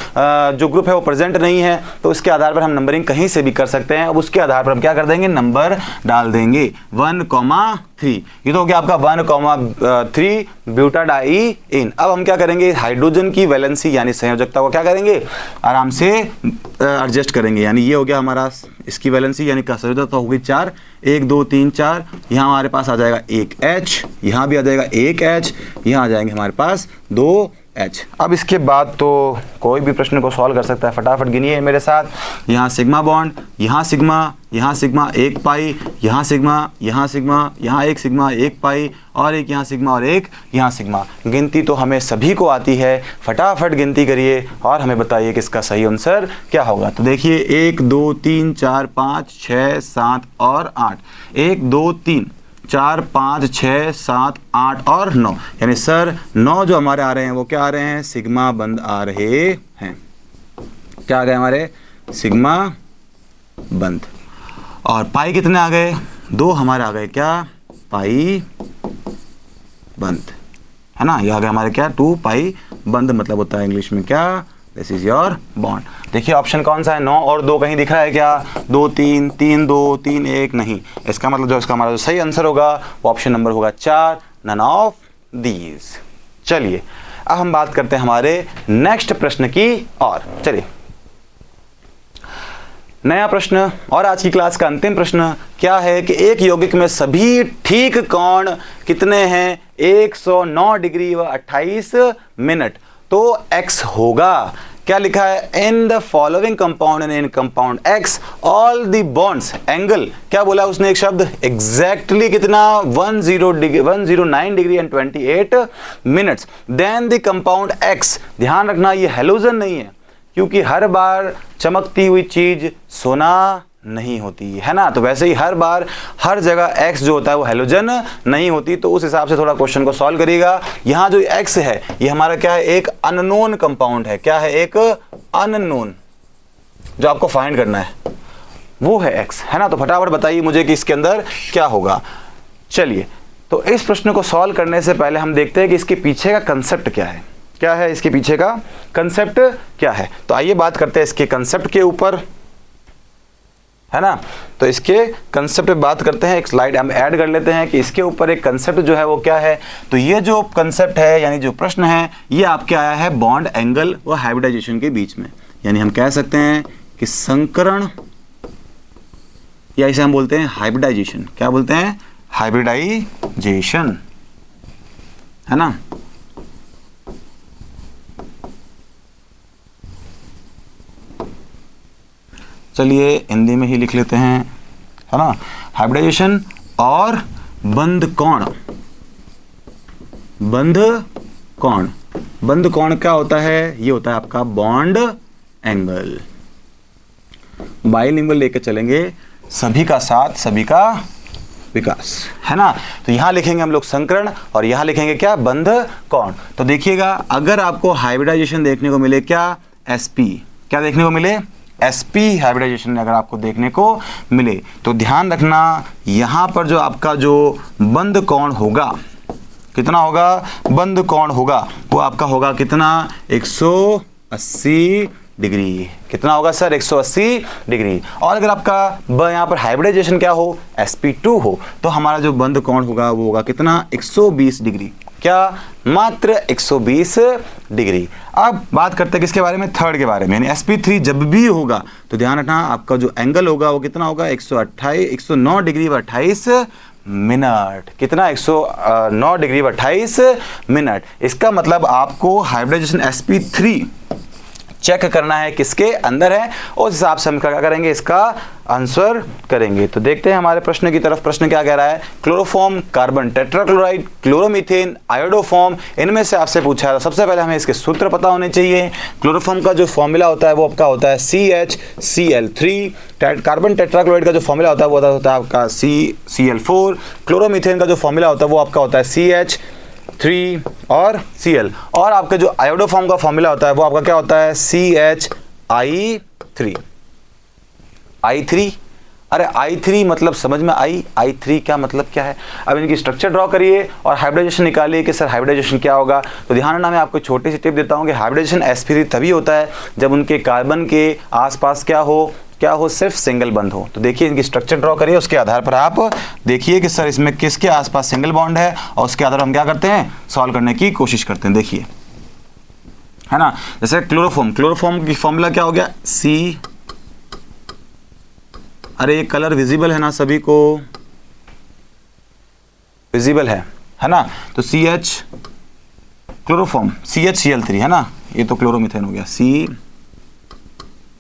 जो ग्रुप है वो प्रेजेंट नहीं है, तो इसके आधार पर हम नंबरिंग कहीं से भी कर सकते हैं। अब उसके आधार पर हम क्या कर देंगे, नंबर डाल देंगे 1,3। ये तो हो गया आपका 1,3 ब्यूटाडाईइन। अब हम क्या करेंगे, हाइड्रोजन की वैलेंसी यानी संयोजकता को क्या करेंगे, आराम से एडजस्ट करेंगे। यानी ये हो गया हमारा इसकी वैलेंसी यानी का संयोजकता हो गई 4, 1 2 3 4। यहाँ हमारे पास आ जाएगा 1 H, यहाँ भी आ जाएगा 1 H, यहाँ आ जाएंगे हमारे पास 2 H। अब इसके बाद तो कोई भी प्रश्न को सॉल्व कर सकता है, फटाफट गिनिए मेरे साथ। यहाँ सिग्मा बॉन्ड, यहाँ सिग्मा, 1 पाई, यहाँ सिग्मा, यहाँ सिग्मा, यहाँ 1 सिग्मा 1 पाई और एक यहाँ सिग्मा और एक यहाँ सिग्मा। गिनती तो हमें सभी को आती है, फटाफट गिनती करिए और हमें बताइए कि इसका सही आंसर क्या होगा। तो देखिए 1 2 3 4 5 6 7 और 8, 1 2 3 4 5 6 7 8 और 9, यानी सर 9 जो हमारे आ रहे हैं वो क्या आ रहे हैं, सिग्मा बंद आ रहे हैं। क्या आ गए हमारे, सिग्मा बंद। और पाई कितने आ गए, 2 हमारे आ गए क्या, पाई बंद, है ना। ये आ गए हमारे क्या, 2 पाई बंद, मतलब होता है इंग्लिश में क्या, दिस इज योर बॉन्ड। देखिए ऑप्शन कौन सा है, 9 और 2 कहीं दिख रहा है क्या, 2 3 3 2 3 1 नहीं। इसका मतलब जो इसका हमारा जो सही आंसर होगा वो ऑप्शन नंबर होगा 4, नन ऑफ दीज। चलिए अब हम बात करते हैं हमारे नेक्स्ट प्रश्न की और। चलिए नया प्रश्न और आज की क्लास का अंतिम प्रश्न क्या है कि एक यौगिक में सभी ठीक कोण कितने हैं, 109 डिग्री व 28 मिनट। तो x होगा, क्या लिखा है, in the following compound and in compound x all the bonds angle, क्या बोला उसने एक शब्द, एग्जैक्टली कितना, 109 degree and 28 minutes. Then the compound x, ध्यान रखना ये हैलोजन नहीं है, क्योंकि हर बार चमकती हुई चीज सोना नहीं होती है ना। तो वैसे ही हर बार हर जगह x जो होता है वो हैलोजन नहीं होती, तो उस हिसाब से थोड़ा क्वेश्चन को सॉल्व करिएगा। यहाँ जो x है ये हमारा क्या है, एक अननोन कंपाउंड है। क्या है, एक अननोन, जो आपको फाइंड करना है वो है x, है ना। तो फटाफट बताइए मुझे कि इसके अंदर क्या होगा। चलिए, तो इस प्रश्न को सॉल्व करने से पहले हम देखते हैं कि इसके पीछे का कंसेप्ट क्या है। क्या है इसके पीछे का कंसेप्ट क्या है, तो आइए बात करते हैं इसके कंसेप्ट के ऊपर, है ना। तो इसके कंसेप्ट पे बात करते हैं, एक स्लाइड हम ऐड कर लेते हैं कि इसके ऊपर एक कंसेप्ट जो है वो क्या है। तो ये जो कंसेप्ट है यानी जो प्रश्न है ये आपके आया है बॉन्ड एंगल व हाइब्रिडाइजेशन के बीच में, यानी हम कह सकते हैं कि संकरण, या इसे हम बोलते हैं हाइब्रिडाइजेशन। क्या बोलते हैं, हाइब्रिडाइजेशन, है ना। चलिए हिंदी में ही लिख लेते हैं, है ना। हाइब्रिडाइजेशन और बंध कोण। बंध कोण, बंध कोण क्या होता है, ये होता है आपका बॉन्ड एंगल। बाइलिंगुअल लेकर चलेंगे, सभी का साथ सभी का विकास, है ना। तो यहां लिखेंगे हम लोग संकरण और यहां लिखेंगे क्या, बंध कोण। तो देखिएगा अगर आपको हाइब्रिडाइजेशन देखने को मिले क्या, sp, क्या देखने को मिले, sp हाइब्रिडाइजेशन अगर आपको देखने को मिले तो ध्यान रखना यहां पर जो आपका जो बंध कोण होगा, कितना होगा, बंध कोण होगा वो आपका होगा कितना, 180 डिग्री। कितना होगा सर, 180 डिग्री। और अगर आपका यहाँ पर हाइब्रिडाइजेशन क्या हो, sp2 हो, तो हमारा जो बंध कोण होगा वो होगा कितना, 120 डिग्री। क्या, मात्र 120 डिग्री। अब बात करते हैं किसके बारे में, थर्ड के बारे में, यानी sp3 जब भी होगा तो ध्यान रखना आपका जो एंगल होगा वो कितना होगा, 109 डिग्री व 28 मिनट। कितना? 109 डिग्री 28 मिनट। इसका मतलब आपको हाइब्रिडाइजेशन sp3 चेक करना है किसके अंदर है, उस हिसाब से हम क्या करेंगे, इसका आंसर करेंगे। तो देखते हैं हमारे प्रश्न की तरफ। प्रश्न क्या कह रहा है? Chloroform, carbon tetrachloride, chloromethane, iodoform, इनमें से आपसे पूछा है। सबसे पहले हमें इसके सूत्र पता होने चाहिए। क्लोरोफॉर्म का जो फॉर्मूला होता है वो आपका होता है CHCl3। कार्बन टेट्राक्लोराइड का जो फॉर्मूला होता है वो होता है आपका CCl4। क्लोरोमीथेन का जो फॉर्मूला होता है वो आपका होता है CH3 और Cl। और आपका जो आयोडोफॉर्म का फॉर्मूला होता है वो आपका क्या होता है? CHI3। I3, अरे I3 मतलब समझ में आई? I3 क्या मतलब क्या है? अब इनकी स्ट्रक्चर ड्रॉ करिए और हाइब्रिडाइजेशन निकालिए कि सर हाइब्रिडाइजेशन क्या होगा। तो ध्यान रखना, मैं आपको छोटी सी टिप देता हूँ कि हाइब्रिडाइजेशन sp3 तभी होता है जब उनके कार्बन के आसपास क्या हो, सिर्फ सिंगल बंद हो। तो देखिए इनकी स्ट्रक्चर ड्रॉ करिए, उसके आधार पर आप देखिए कि सर इसमें किसके आसपास सिंगल बॉन्ड है, और उसके आधार पर हम क्या करते हैं, सॉल्व करने की कोशिश करते हैं। देखिए, है ना, जैसे क्लोरोफॉर्म की फॉर्मूला क्या हो गया? C, अरे ये कलर विजिबल है ना, सभी को विजिबल है ना? तो CH क्लोरोफॉर्म CHCl3 है ना, ये तो क्लोरोमीथेन हो गया। C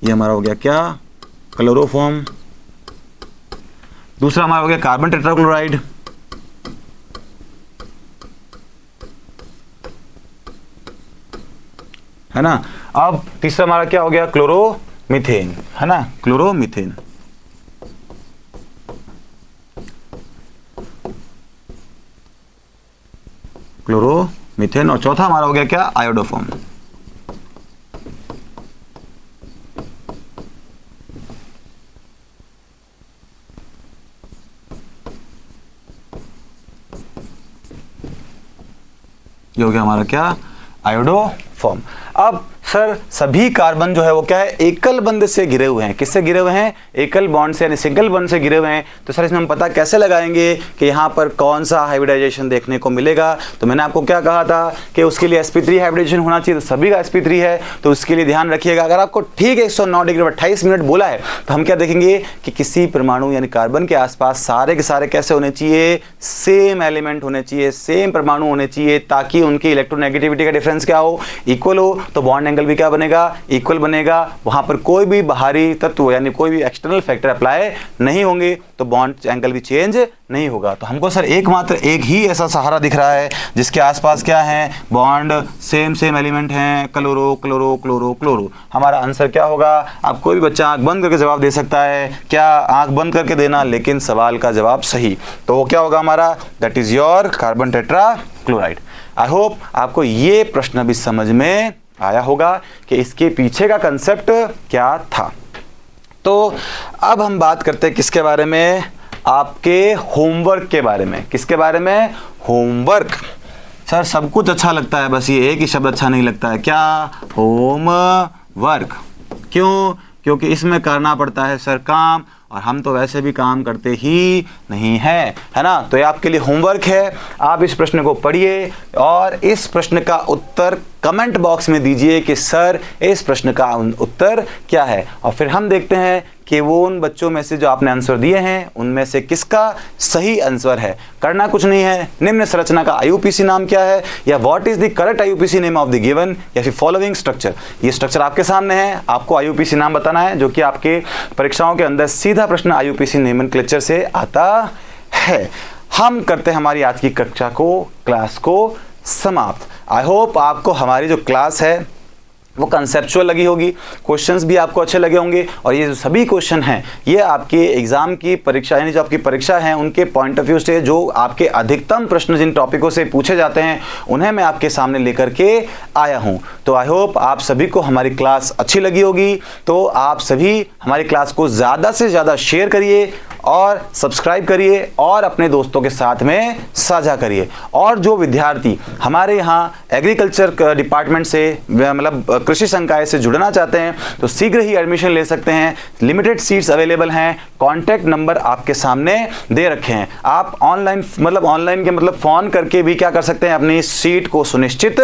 ये हमारा हो गया क्या? क्लोरोफॉर्म। दूसरा हमारा हो गया कार्बन टेट्राक्लोराइड, है ना। अब तीसरा हमारा क्या हो गया? क्लोरोमीथेन, है ना, क्लोरोमीथेन। क्लोरोमीथेन। और चौथा हमारा हो गया क्या? आयोडोफॉर्म। ये हो गया हमारा क्या? आयोडोफॉर्म। अब सर सभी कार्बन जो है वो क्या है? एकल बंध से घिरे हुए हैं। किससे घिरे हुए हैं? एकल बॉन्ड से, यानी सिंगल बॉन्ड से घिरे हुए हैं। तो सर इसमें हम पता कैसे लगाएंगे कि यहाँ पर कौन सा हाइब्रिडाइजेशन देखने को मिलेगा? तो मैंने आपको क्या कहा था कि उसके लिए sp3 हाइब्रिडाइजेशन होना चाहिए, तो सभी का sp3 है, तो उसके लिए ध्यान रखिएगा। अगर आपको ठीक 109 डिग्री 28 मिनट बोला है तो हम क्या देखेंगे कि किसी परमाणु यानी कार्बन के आसपास सारे के सारे कैसे होने चाहिए? सेम एलिमेंट होने चाहिए, सेम परमाणु होने चाहिए, ताकि उनकी इलेक्ट्रोनेगेटिविटी का डिफरेंस क्या हो? इक्वल हो। तो बॉन्ड एंगल भी क्या बनेगा? इक्वल बनेगा। वहां पर कोई भी बाहरी तत्व यानी कोई भी एक्सटर्नल फैक्टर अप्लाई नहीं होंगे, तो बॉन्ड एंगल भी चेंज नहीं होगा। तो हमको सर एकमात्र एक ही ऐसा सहारा दिख रहा है जिसके आसपास क्या है? बॉन्ड सेम एलिमेंट हैं, क्लोरो क्लोरो क्लोरो क्लोरो। हमारा आंसर क्या होगा? आप कोई भी बच्चा आंख बंद करके जवाब दे सकता है। क्या? आंख बंद करके देना, लेकिन सवाल का जवाब सही। तो वो क्या होगा हमारा? That is your carbon tetrachloride. I hope आपको ये प्रश्न भी समझ में आया होगा कि इसके पीछे का कंसेप्ट क्या था। तो अब हम बात करते हैं किसके बारे में? आपके होमवर्क के बारे में। किसके बारे में? होमवर्क। सर सब कुछ अच्छा लगता है, बस ये एक ही शब्द अच्छा नहीं लगता है। क्या? होमवर्क। क्यों? क्योंकि इसमें करना पड़ता है सर काम, और हम तो वैसे भी काम करते ही नहीं हैं, है ना। तो ये आपके लिए होमवर्क है। आप इस प्रश्न को पढ़िए और इस प्रश्न का उत्तर कमेंट बॉक्स में दीजिए कि सर इस प्रश्न का उत्तर क्या है, और फिर हम देखते हैं कि वो उन बच्चों में से जो आपने आंसर दिए हैं उनमें से किसका सही आंसर है। करना कुछ नहीं है। निम्न संरचना का IUPAC नाम क्या है, या what is the correct IUPAC name of the given, या फिर फॉलोइंग स्ट्रक्चर। ये स्ट्रक्चर आपके सामने है, आपको IUPAC नाम बताना है, जो कि आपके परीक्षाओं के अंदर सीधा प्रश्न IUPAC नोमेनक्लेचर से आता है। हम करते हैं हमारी आज की कक्षा को, क्लास को समाप्त। आई होप आपको हमारी जो क्लास है वो कंसेप्चुअल लगी होगी, क्वेश्चंस भी आपको अच्छे लगे होंगे, और ये जो सभी क्वेश्चन हैं ये आपके एग्जाम की परीक्षा यानी जो आपकी परीक्षा है उनके पॉइंट ऑफ व्यू से जो आपके अधिकतम प्रश्न जिन टॉपिकों से पूछे जाते हैं उन्हें मैं आपके सामने लेकर के आया हूं। तो आई होप आप सभी को हमारी क्लास अच्छी लगी होगी। तो आप सभी हमारी क्लास को ज़्यादा से ज़्यादा शेयर करिए और सब्सक्राइब करिए और अपने दोस्तों के साथ में साझा करिए। और जो विद्यार्थी हमारे यहाँ एग्रीकल्चर डिपार्टमेंट से कृषि संकाय से जुड़ना चाहते हैं तो शीघ्र ही एडमिशन ले सकते हैं। लिमिटेड सीट्स अवेलेबल हैं। कॉन्टैक्ट नंबर आपके सामने दे रखे हैं। आप ऑनलाइन के मतलब फ़ोन करके भी क्या कर सकते हैं, अपनी सीट को सुनिश्चित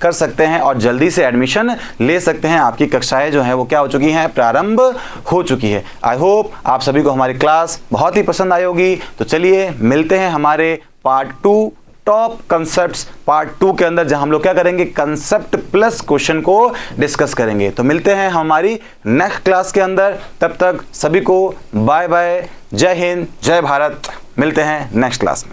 कर सकते हैं और जल्दी से एडमिशन ले सकते हैं। आपकी कक्षाएं जो हैं वो क्या हो चुकी हैं, प्रारंभ हो चुकी है। आई होप आप सभी को हमारी क्लास बहुत ही पसंद आई होगी। तो चलिए मिलते हैं हमारे पार्ट 2 टॉप कंसेप्ट्स पार्ट 2 के अंदर, जहां हम लोग क्या करेंगे, कंसेप्ट प्लस क्वेश्चन को डिस्कस करेंगे। तो मिलते हैं हमारी नेक्स्ट क्लास के अंदर। तब तक सभी को बाय बाय, जय हिंद, जय भारत। मिलते हैं नेक्स्ट क्लास में।